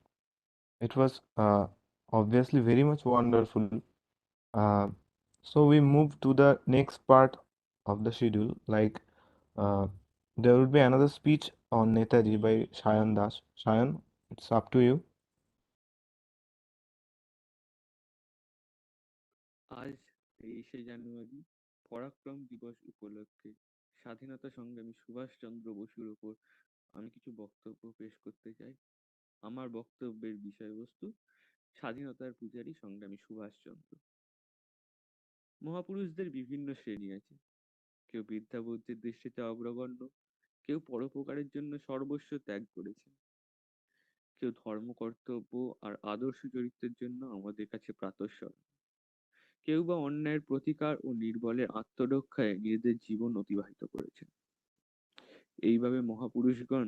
It was obviously very much wonderful. Uh, so we move to the next part of the schedule. Like there will be another speech on Netaji by Shayan Das. Shayan, it's up to you. আজ 23শে জানুয়ারি পরাক্রম দিবস উপলক্ষে স্বাধীনতা সংগ্রামী সুভাষচন্দ্র বসুর ওপর আমি কিছু বক্তব্য পেশ করতে চাই। আমার বক্তব্যের বিষয়বস্তু স্বাধীনতার পূজারী সংগ্রামী সুভাষচন্দ্র। মহাপুরুষদের বিভিন্ন শ্রেণী আছে, কেউ বিদ্যা বুদ্ধির দৃষ্টিতে অগ্রগণ্য, কেউ পরোপকারের জন্য সর্বস্ব ত্যাগ করেছেন, কেউ ধর্ম কর্তব্য আর আদর্শ চরিত্রের জন্য আমাদের কাছে প্রাতঃস্মরণ, কেউ বা অন্যায়ের প্রতিকার ও নির্বলের আত্মরক্ষায় নিজেদের জীবন অতিবাহিত করেছেন। এইভাবে মহাপুরুষগণ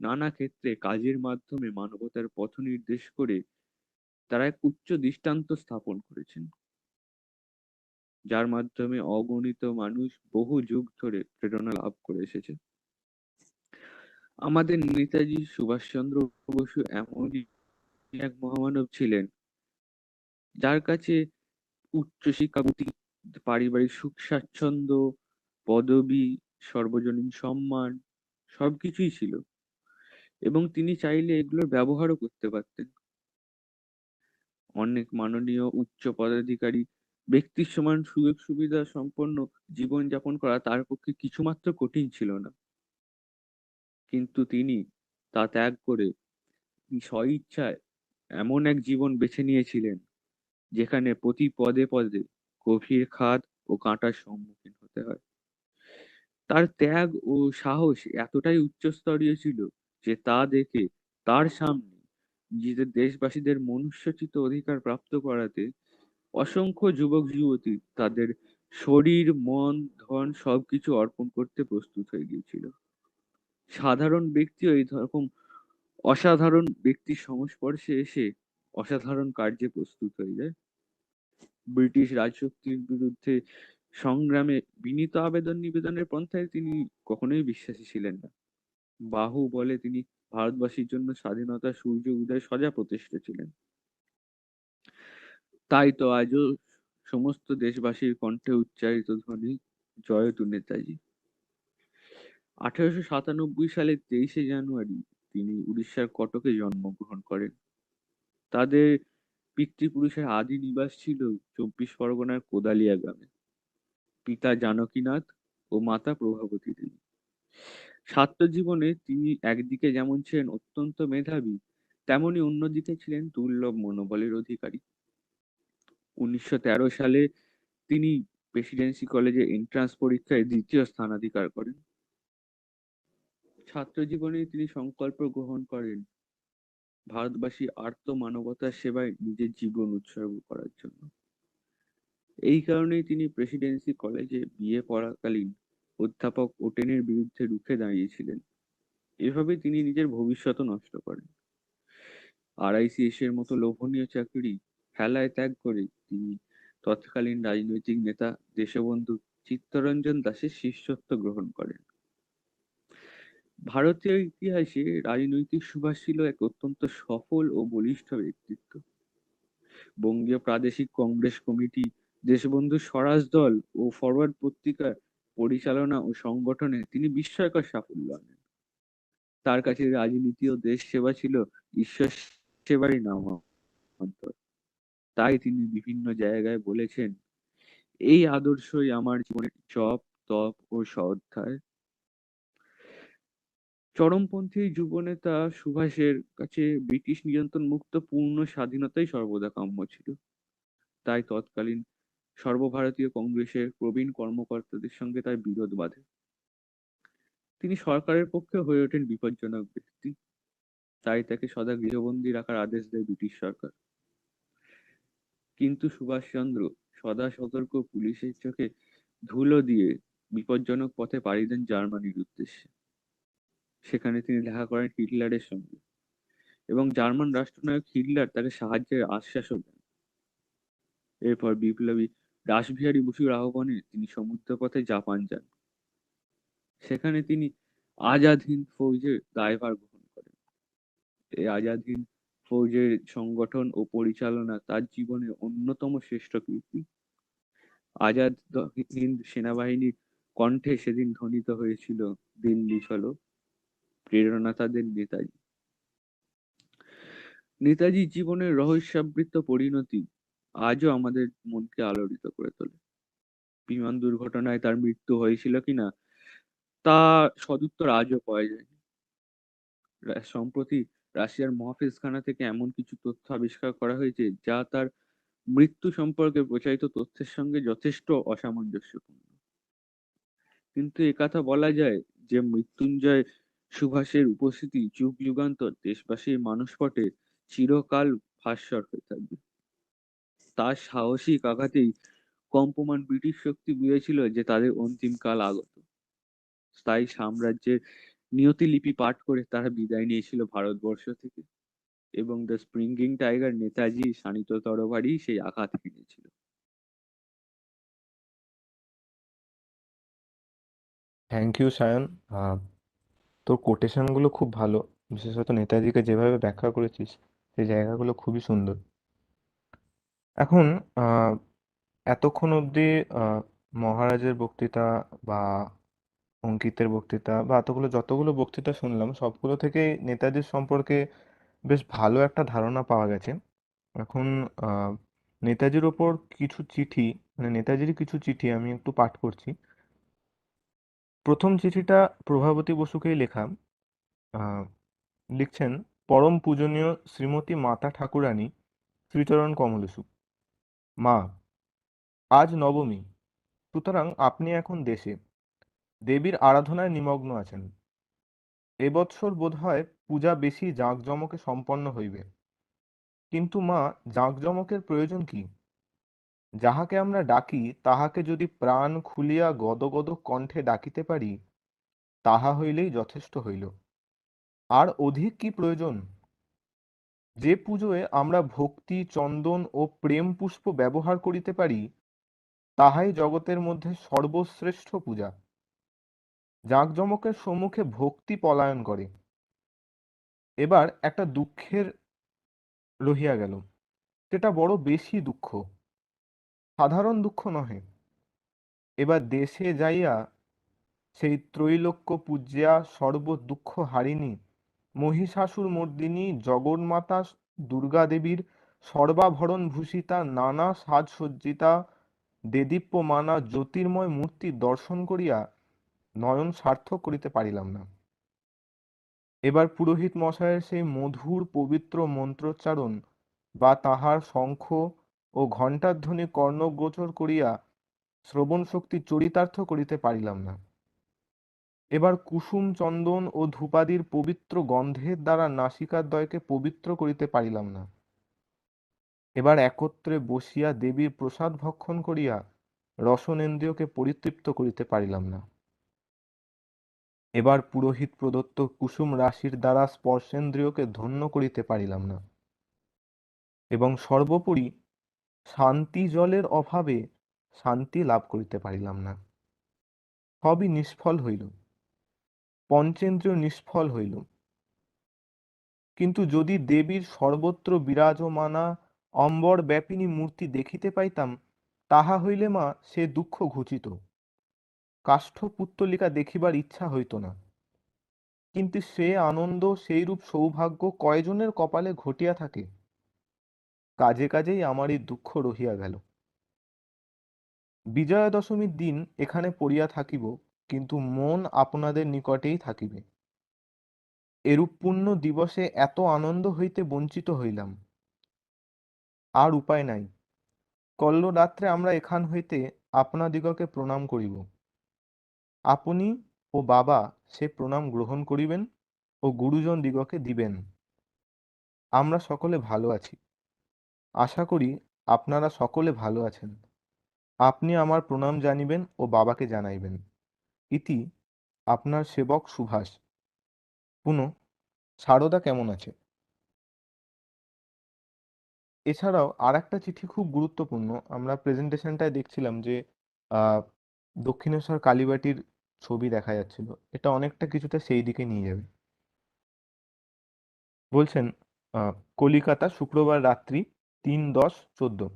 নানা ক্ষেত্রে কাজের মাধ্যমে মানবতার পথ নির্দেশ করে তারা এক উচ্চ দৃষ্টান্ত স্থাপন করেছেন, যার মাধ্যমে অগণিত মানুষ বহু যুগ ধরে প্রেরণা লাভ করে এসেছে। আমাদের নেতাজি সুভাষচন্দ্র বসু এমনই এক মহামানব ছিলেন, যার কাছে উচ্চশিক্ষা, গতি, পারিবারিক সুখ স্বাচ্ছন্দ্য, পদবি, সর্বজনীন সম্মান সবকিছুই ছিল, এবং তিনি চাইলে এগুলোর ব্যবহারও করতে পারতেন। অনেক মাননীয় উচ্চ পদাধিকারী ব্যক্তির সমান সুযোগ সুবিধা সম্পন্ন জীবন যাপন করা তার পক্ষে কিছুমাত্র কঠিন ছিল না, কিন্তু তিনি তা ত্যাগ করে স্বইচ্ছায় এমন এক জীবন বেছে নিয়েছিলেন, যেখানে প্রতি পদে পদে গভীর খাদ ও কাঁটার সম্মুখীন হতে হয়। তার ত্যাগ ও সাহস এতটাই উচ্চস্তরীয় ছিল যে তা দেখে তার সামনে নিজেদের দেশবাসীদের মনুষ্যচিত অধিকার প্রাপ্ত করাতে অসংখ্য যুবক যুবতী তাদের শরীর, মন, ধন সবকিছু অর্পণ করতে প্রস্তুত হয়ে গিয়েছিল। সাধারণ ব্যক্তিও এই রকম অসাধারণ ব্যক্তির সংস্পর্শে এসে অসাধারণ কার্যে প্রস্তুত হয়ে যায়। ব্রিটিশ রাজশক্তির বিরুদ্ধে সংগ্রামে বিনীত আবেদন নিবেদনের পন্থায় তিনি কখনোই বিশ্বাসী ছিলেন না। বাহু বলে তিনি ভারতবাসীর জন্য স্বাধীনতা সূর্য উদয় সজা প্রতিষ্ঠা ছিলেন। তাই তো আজও সমস্ত দেশবাসীর কণ্ঠে উচ্চারিত ধ্বনি জয়তু নেতাজি। 1897 সালের 23শে জানুয়ারি তিনি উড়িষ্যার কটকে জন্মগ্রহণ করেন। তাদের পিতৃপুরুষের আদি নিবাস ছিল 24 পরগনার কোদালিয়া গ্রামে। পিতা জানকীনাথ ও মাতা প্রভাবতী দেবী। ছাত্র জীবনে তিনি একদিকে যেমন ছিলেন অত্যন্ত মেধাবী, তেমনি অন্যদিকে ছিলেন দুর্লভ মনোবলের অধিকারী। 1913 সালে তিনি প্রেসিডেন্সি কলেজে এন্ট্রান্স পরীক্ষায় দ্বিতীয় স্থানাধিকার করেন। ছাত্র জীবনে তিনি সংকল্প গ্রহণ করেন ভারতবাসী আর্ত মানবতার সেবায় নিজের জীবন উৎসর্গ করার জন্য। এই কারণেই তিনি প্রেসিডেন্সি কলেজে বিএ পড়াকালীন অধ্যাপক ওটেনের বিরুদ্ধে রুখে দাঁড়িয়েছিলেন। এভাবে তিনি নিজের ভবিষ্যৎ নষ্ট করেন। RICS এর মতো লোভনীয় চাকরি হেলায় ত্যাগ করে তিনি তৎকালীন রাজনৈতিক নেতা দেশবন্ধু চিত্তরঞ্জন দাসের শিষ্যত্ব গ্রহণ করেন। ভারতীয় ইতিহাসে রাজনৈতিক সুভাষ ছিল এক অত্যন্ত সফল ও বলিষ্ঠ ব্যক্তিত্ব। বঙ্গীয় প্রাদেশিক কংগ্রেস কমিটি, দেশবন্ধু স্বরাজ দল ও ফরওয়ার্ড পত্রিকার পরিচালনা ও সংগঠনে তিনি বিস্ময়কর সাফল্য আনেন। তার কাছে রাজনীতি ও দেশ সেবা ছিল ঈশ্বর সেবারই নামান্তর। তাই তিনি বিভিন্ন জায়গায় বলেছেন, এই আদর্শই আমার জীবনের জপ, তপ ও স্বাধ্যায়। চরমপন্থী যুবনেতা সুভাষের কাছে ব্রিটিশ নিয়ন্ত্রণ মুক্ত পূর্ণ স্বাধীনতাই সর্বদা কাম্য ছিল। তাই তৎকালীন সর্বভারতীয় কংগ্রেসের প্রবীণ কর্মকর্তাদের সঙ্গে তার বিরোধ বাধে। তিনি সরকারের পক্ষে হয়ে ওঠেন বিপজ্জনক ব্যক্তি। তাই তাকে সদা গৃহবন্দী রাখার আদেশ দেয় ব্রিটিশ সরকার। কিন্তু সুভাষচন্দ্র সদা সতর্ক পুলিশের চোখে ধুলো দিয়ে বিপজ্জনক পথে পাড়ি দেন জার্মানির উদ্দেশ্যে। সেখানে তিনি দেখা করেন হিটলারের সঙ্গে, এবং জার্মান রাষ্ট্রনায়ক হিটলার তাকে সাহায্যের আশ্বাসও দেন। এরপর বিপ্লবী রাসবিহারী বসুর আহ্বানে তিনি সমুদ্রপথে জাপান যান। সেখানে তিনি আজাদ হিন্দ ফৌজের দায়ভার গ্রহণ করেন। এই আজাদ হিন্দ ফৌজের সংগঠন ও পরিচালনা তার জীবনের অন্যতম শ্রেষ্ঠ কীর্তি। আজাদ হিন্দ সেনাবাহিনীর কণ্ঠে সেদিন ধ্বনিত হয়েছিল দিল্লি চলো, প্রেরণা তাদের নেতাজি। নেতাজির জীবনের রহস্যাবৃত পরিণতি আজও আমাদের মনকে আলোড়িত করে তোলে। বিমান দুর্ঘটনায় তার মৃত্যু হয়েছিল কিনা তা সদুত্তর আজও পাওয়া যায়নি। সম্প্রতি রাশিয়ার মহাফেজখানা থেকে এমন কিছু তথ্য আবিষ্কার করা হয়েছে যা তার মৃত্যু সম্পর্কে প্রচারিত তথ্যের সঙ্গে যথেষ্ট অসামঞ্জস্যপূর্ণ। কিন্তু একথা বলা যায় যে মৃত্যুঞ্জয় সুভাষের উপস্থিতি যুগ যুগান্তর দেশবাসীর মানসপটে চিরকাল ভাস্বর হয়ে থাকবে। তার সাহসিক আঘাতেই কম্পমান ব্রিটিশ শক্তি বুঝেছিল যে তাদের অন্তিম কাল আগত। স্থায়ী সাম্রাজ্যের নিয়তিলিপি পাঠ করে তারা বিদায় নিয়েছিল ভারতবর্ষ থেকে। এবং দ্য স্প্রিঙ্গিং টাইগার নেতাজি শানিত তরবারি সেই আঘাত হেনেছিল। Thank you Sayan. তোর কোটেশনগুলো খুব ভালো, বিশেষত নেতাজিকে যেভাবে ব্যাখ্যা করেছিস সেই জায়গাগুলো খুবই সুন্দর। এখন আহ, এতক্ষণ অবধি মহারাজের বক্তৃতা বা অঙ্কিতের বক্তৃতা বা যতগুলো বক্তৃতা শুনলাম সবগুলো থেকে নেতাজির সম্পর্কে বেশ ভালো একটা ধারণা পাওয়া গেছে। এখন আহ, নেতাজির ওপর কিছু চিঠি, মানে নেতাজির কিছু চিঠি আমি একটু পাঠ করছি। প্রথম চিঠিটা প্রভাবতী বসুকেই লেখা। আহ, লিখছেন, পরম পূজনীয় শ্রীমতী মাতা ঠাকুরানী শ্রীচরণ কমলেশু। মা, আজ নবমী, সুতরাং আপনি এখন দেশে দেবীর আরাধনায় নিমগ্ন আছেন। এবৎসর বোধহয় পূজা বেশি জাঁকজমকে সম্পন্ন হইবে। কিন্তু মা, জাঁকজমকের প্রয়োজন কি? যাহাকে আমরা ডাকি তাহাকে যদি প্রাণ খুলিয়া গদগদ কণ্ঠে ডাকিতে পারি, তাহা হইলেই যথেষ্ট হইল। আর অধিক কি প্রয়োজন? যে পুজোয় আমরা ভক্তি, চন্দন ও প্রেম পুষ্প ব্যবহার করিতে পারি, তাহাই জগতের মধ্যে সর্বশ্রেষ্ঠ পূজা। জাঁকজমকের সম্মুখে ভক্তি পলায়ন করে। এবার একটা দুঃখের রহিয়া গেল, সেটা বড় বেশি দুঃখ, সাধারণ দুঃখ নহে। এবার দেশে যাইয়া সেই ত্রৈলোক্য পূজ্যা সর্ব দুঃখ হারিণী মহিষাসুর মর্দিনী জগন্মাতা দুর্গা দেবীর সর্বাভরণ ভূষিতা নানা সাজসজ্জিতা দেদীপ্যমানা জ্যোতির্ময় মূর্তি দর্শন করিয়া নয়ন সার্থক করিতে পারিলাম না। এবার পুরোহিত মশায়ের সেই মধুর পবিত্র মন্ত্রোচ্চারণ বা তাহার শঙ্খ ও ঘণ্টার ধ্বনি কর্ণগোচর করিয়া শ্রবণ শক্তি চরিতার্থ করিতে পারিলাম না। এবার কুসুম চন্দন ও ধূপাদির পবিত্র গন্ধের দ্বারা নাসিকাদ্বয়কে পবিত্র করিতে পারিলাম না। এবার একত্রে বসিয়া দেবীর প্রসাদ ভক্ষণ করিয়া রসনেন্দ্রিয়কে পরিতৃপ্ত করিতে পারিলাম না। এবার পুরোহিত প্রদত্ত কুসুম রাশির দ্বারা স্পর্শেন্দ্রিয়কে ধন্য করিতে পারিলাম না। এবং সর্বোপরি শান্তি জলের অভাবে শান্তি লাভ করিতে পারিলাম না। সবই নিষ্ফল হইল, পঞ্চেন্দ্রিয় নিষ্ফল হইল। কিন্তু যদি দেবীর সর্বত্র বিরাজমানা অম্বর ব্যাপিনী মূর্তি দেখিতে পাইতাম, তাহা হইলে মা সে দুঃখ ঘুচিত। কাষ্ঠ পুত্তলিকা দেখিবার ইচ্ছা হইত না। কিন্তু সে আনন্দ, সেইরূপ সৌভাগ্য কয়জনের কপালে ঘটিয়া থাকে? কাজে কাজেই আমার এই দুঃখ রহিয়া গেল। বিজয়া দশমীর দিন এখানে পড়িয়া থাকিব, কিন্তু মন আপনাদের নিকটেই থাকিবে। এরূপ পুণ্য দিবসে এত আনন্দ হইতে বঞ্চিত হইলাম, আর উপায় নাই। কল্য রাত্রে আমরা এখান হইতে আপনাদিগকে প্রণাম করিব। আপনি ও বাবা সে প্রণাম গ্রহণ করিবেন ও গুরুজন দিগকে দিবেন। আমরা সকলে ভালো আছি, আশা করি আপনারা সকলে ভালো আছেন। আপনি আমার প্রণাম জানিবেন ও বাবাকে জানাইবেন। ইতি আপনার সেবক সুভাষ। পুনঃ সারদা কেমন আছে? এছাড়াও আর একটা চিঠি খুব গুরুত্বপূর্ণ, আমরা প্রেজেন্টেশনটায় দেখছিলাম যে আহ, দক্ষিণেশ্বর কালীবাটির ছবি দেখা যাচ্ছিল, এটা অনেকটা কিছুটা সেই দিকে নিয়ে যাবে। বলছেন, কলিকাতা, শুক্রবার রাত্রি 3-10-14।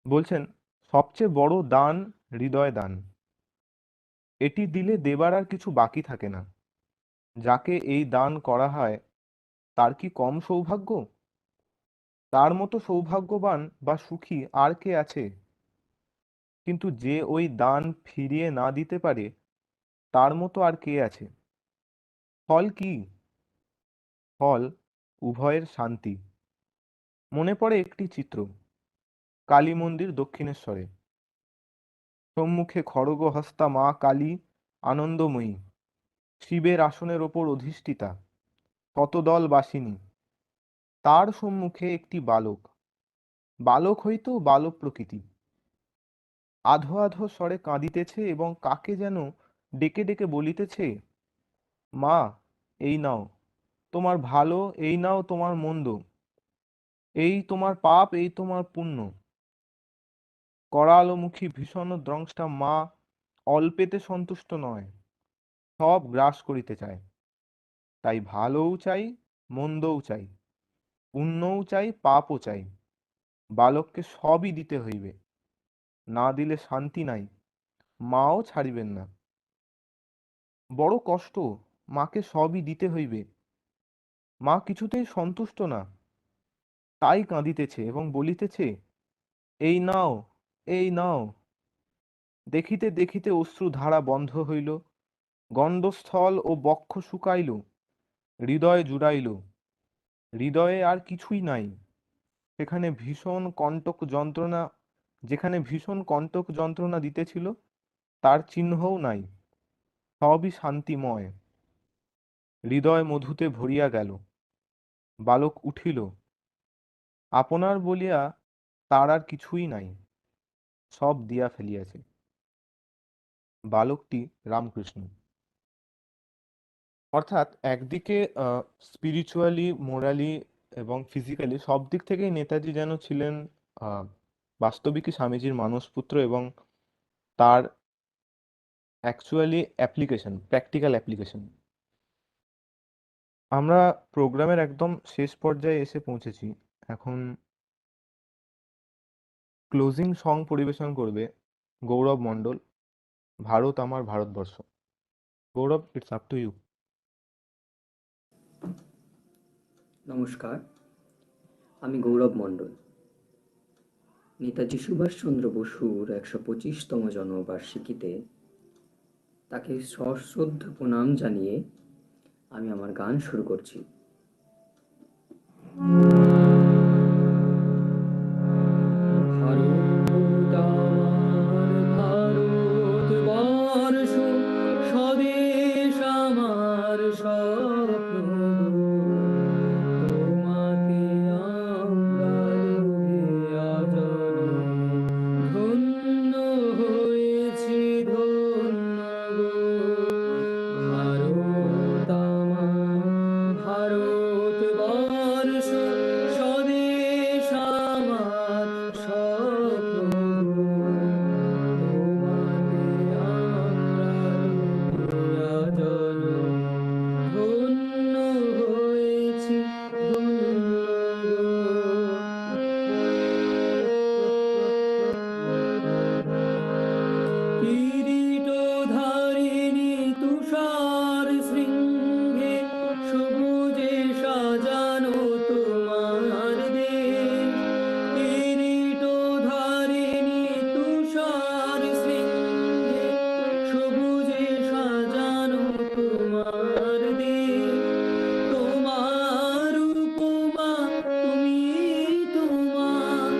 বলছেন, সবচেয়ে বড় দান হৃদয় দান। এটি দিলে দেবার আর কিছু বাকি থাকে না। যাকে এই দান করা হয় তার কি কম সৌভাগ্য? তার মতো সৌভাগ্যবান বা সুখী আর কে আছে? কিন্তু যে ওই দান ফিরিয়ে না দিতে পারে, তার মতো আর কে আছে? ফল কি? ফল উভয়ের শান্তি। মনে পড়ে একটি চিত্র, কালী মন্দির, দক্ষিণেশ্বরে। সম্মুখে খড়গহস্তা মা কালী আনন্দময়ী, শিবের আসনের ওপর অধিষ্ঠিতা, শতদল বাসিনী। তার সম্মুখে একটি বালক, বালক হইতেও বালক প্রকৃতি, আধো আধো স্বরে কাঁদিতেছে এবং কাকে যেন ডেকে ডেকে বলিতেছে, মা এই নাও তোমার ভালো, এই নাও তোমার মন্দ, এই তোমার পাপ, এই তোমার পুণ্য। করালমুখী ভীষণ দ্রংষ্টা মা অল্পেতে সন্তুষ্ট নয়, সব গ্রাস করিতে চায়। তাই ভালোও চাই, মন্দও চাই, পুণ্যও চাই, পাপও চাই। বালককে সবই দিতে হইবে, না দিলে শান্তি নাই, মাও ছাড়িবেন না। বড় কষ্ট, মাকে সবই দিতে হইবে, মা কিছুতেই সন্তুষ্ট না, তাই কাঁদিতেছে এবং বলিতেছে, এই নাও, এই নাও। দেখিতে দেখিতে অশ্রু ধারা বন্ধ হইল, গণ্ডস্থল ও বক্ষ শুকাইল, হৃদয় জুড়াইল। হৃদয়ে আর কিছুই নাই, সেখানে ভীষণ কণ্টক যন্ত্রণা, যেখানে ভীষণ কণ্টক যন্ত্রণা দিতেছিল তার চিহ্নও নাই, সবই শান্তিময়। হৃদয় মধুতে ভরিয়া গেল। বালক উঠিল, আপনার বলিয়া তার আর কিছুই নাই, সব দিয়া ফেলিয়াছে। বালকটি রামকৃষ্ণ। অর্থাৎ একদিকে স্পিরিচুয়ালি, মোরালি এবং ফিজিক্যালি সব দিক থেকেই নেতাজি যেন ছিলেন বাস্তবিকই স্বামীজির মানসপুত্র, এবং তার অ্যাকচুয়ালি অ্যাপ্লিকেশন, প্র্যাকটিক্যাল অ্যাপ্লিকেশন। আমরা প্রোগ্রামের একদম শেষ পর্যায়ে এসে পৌঁছেছি। এখন ক্লোজিং সং পরিবেশন করবে গৌরব মণ্ডল, ভারত আমার ভারতবর্ষ। গৌরব, ইটস আপ টু ইউ। নমস্কার, আমি গৌরব মণ্ডল। নেতাজি সুভাষচন্দ্র বসুর ১২৫তম জন্মবার্ষিকীতে তাকে সশ্রদ্ধ প্রণাম জানিয়ে আমি আমার গান শুরু করছি। ভারত আমার ভারতবর্ষ, স্বদেশ আমার স্বপ্ন গো। তোমাকে আমরা লোভিয়া জননী ধন্য হয়েছি, ধন্য গো। ভারত আমার ভারতবর্ষ, স্বদেশ আমার স্বপ্ন গো। তোমাকে আমরা লোভিয়া জননী ধন্য হয়েছি, ধন্য গো। কিরীটধারিণী তুষার শৃঙ্গে সবুজে সাজানো তোমার দেশ। কিরীটধারিণী তুষার শৃঙ্গে সবুজে সাজানো তোমার দেশ। তোমার উপমা তুমি, তোমার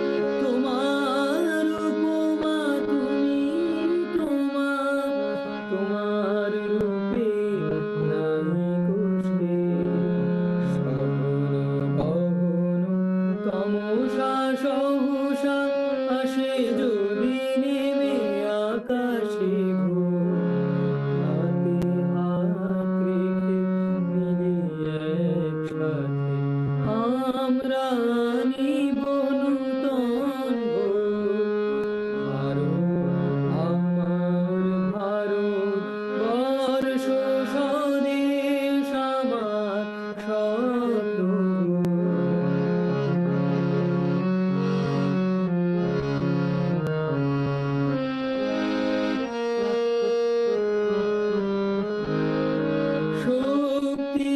তোমার উপমা তুমি, তোমার রূপে নাই কোষে। সহন গহন তমসা সহসা আসে যদি নেমে আকাশে ঘোর। হাতে হাত রেখে মিলে একসাথে আমরা নিব নূতন ভোর। ভারত আমার ভারতবর্ষ, স্বদেশ আমার স্বপ্ন গো।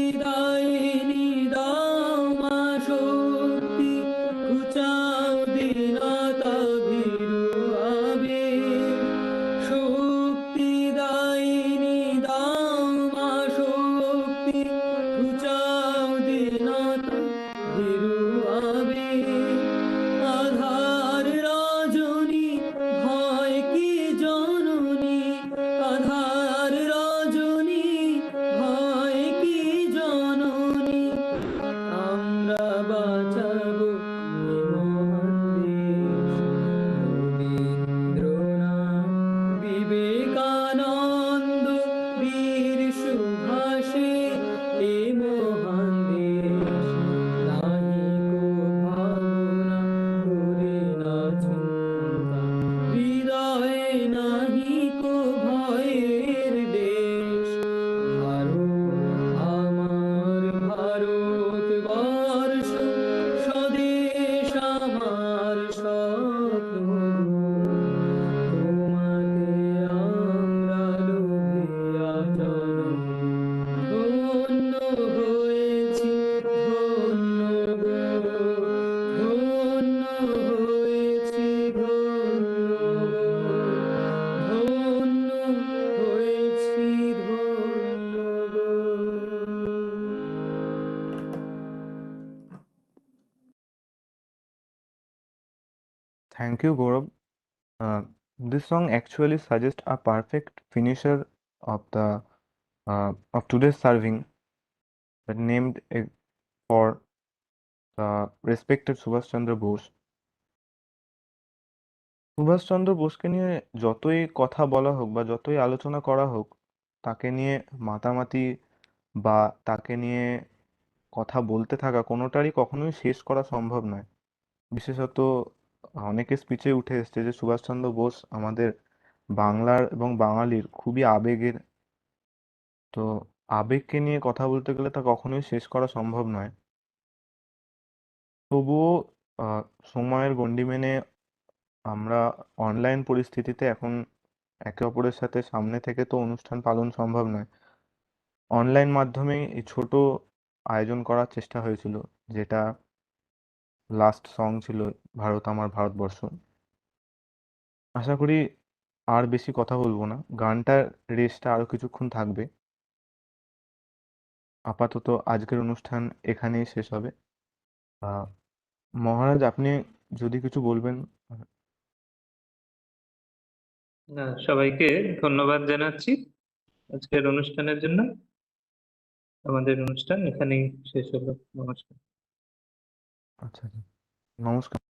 শক্তিদায়িনী দাও মা শক্তি, ঘুচাও দীনতা ভীরু আবেগ। শক্তিদায়িনী দাও মা শক্তি, ঘুচাও দীনতা ভীরু আবেগ। আধার রজনী ভয় কি জননী, আধার রজনী ভয় কি জননী। আমরা বাঁচাবো এ মহান দেশ। Rabindranath Vivekananda Thank you, Gaurav. This song actually suggests a perfect finisher of the of today's serving, that named for the respected Subhash Chandra Bose. Subhash Chandra বোসকে নিয়ে যতই কথা বলা হোক বা যতই আলোচনা করা হোক, তাকে নিয়ে মাতামাতি বা তাকে নিয়ে কথা বলতে থাকা কোনোটারই কখনোই শেষ করা সম্ভব নয়। বিশেষত অনেকের স্পিচে উঠে এসছে যে সুভাষচন্দ্র বোস আমাদের বাংলার এবং বাঙালির খুবই আবেগের। তো আবেগকে নিয়ে কথা বলতে গেলে তা কখনোই শেষ করা সম্ভব নয়। তবুও আহ, সময়ের গণ্ডি মেনে আমরা অনলাইন পরিস্থিতিতে এখন একে অপরের সাথে সামনে থেকে তো অনুষ্ঠান পালন সম্ভব নয়, অনলাইন মাধ্যমে এই ছোট আয়োজন করার চেষ্টা হয়েছিল, যেটা লাস্ট সং ছিল ভারত আমার ভারতবর্ষ। আশা করি আর বেশি কথা বলবো না, গানটার রেসটা আরো কিছুক্ষণ থাকবে। আপাতত আজকের অনুষ্ঠান এখানেই শেষ হবে। আহ মহারাজ, আপনি যদি কিছু বলবেন। সবাইকে ধন্যবাদ জানাচ্ছি আজকের অনুষ্ঠানের জন্য। আমাদের অনুষ্ঠান এখানেই শেষ হলো। নমস্কার। আচ্ছা, নমস্কার।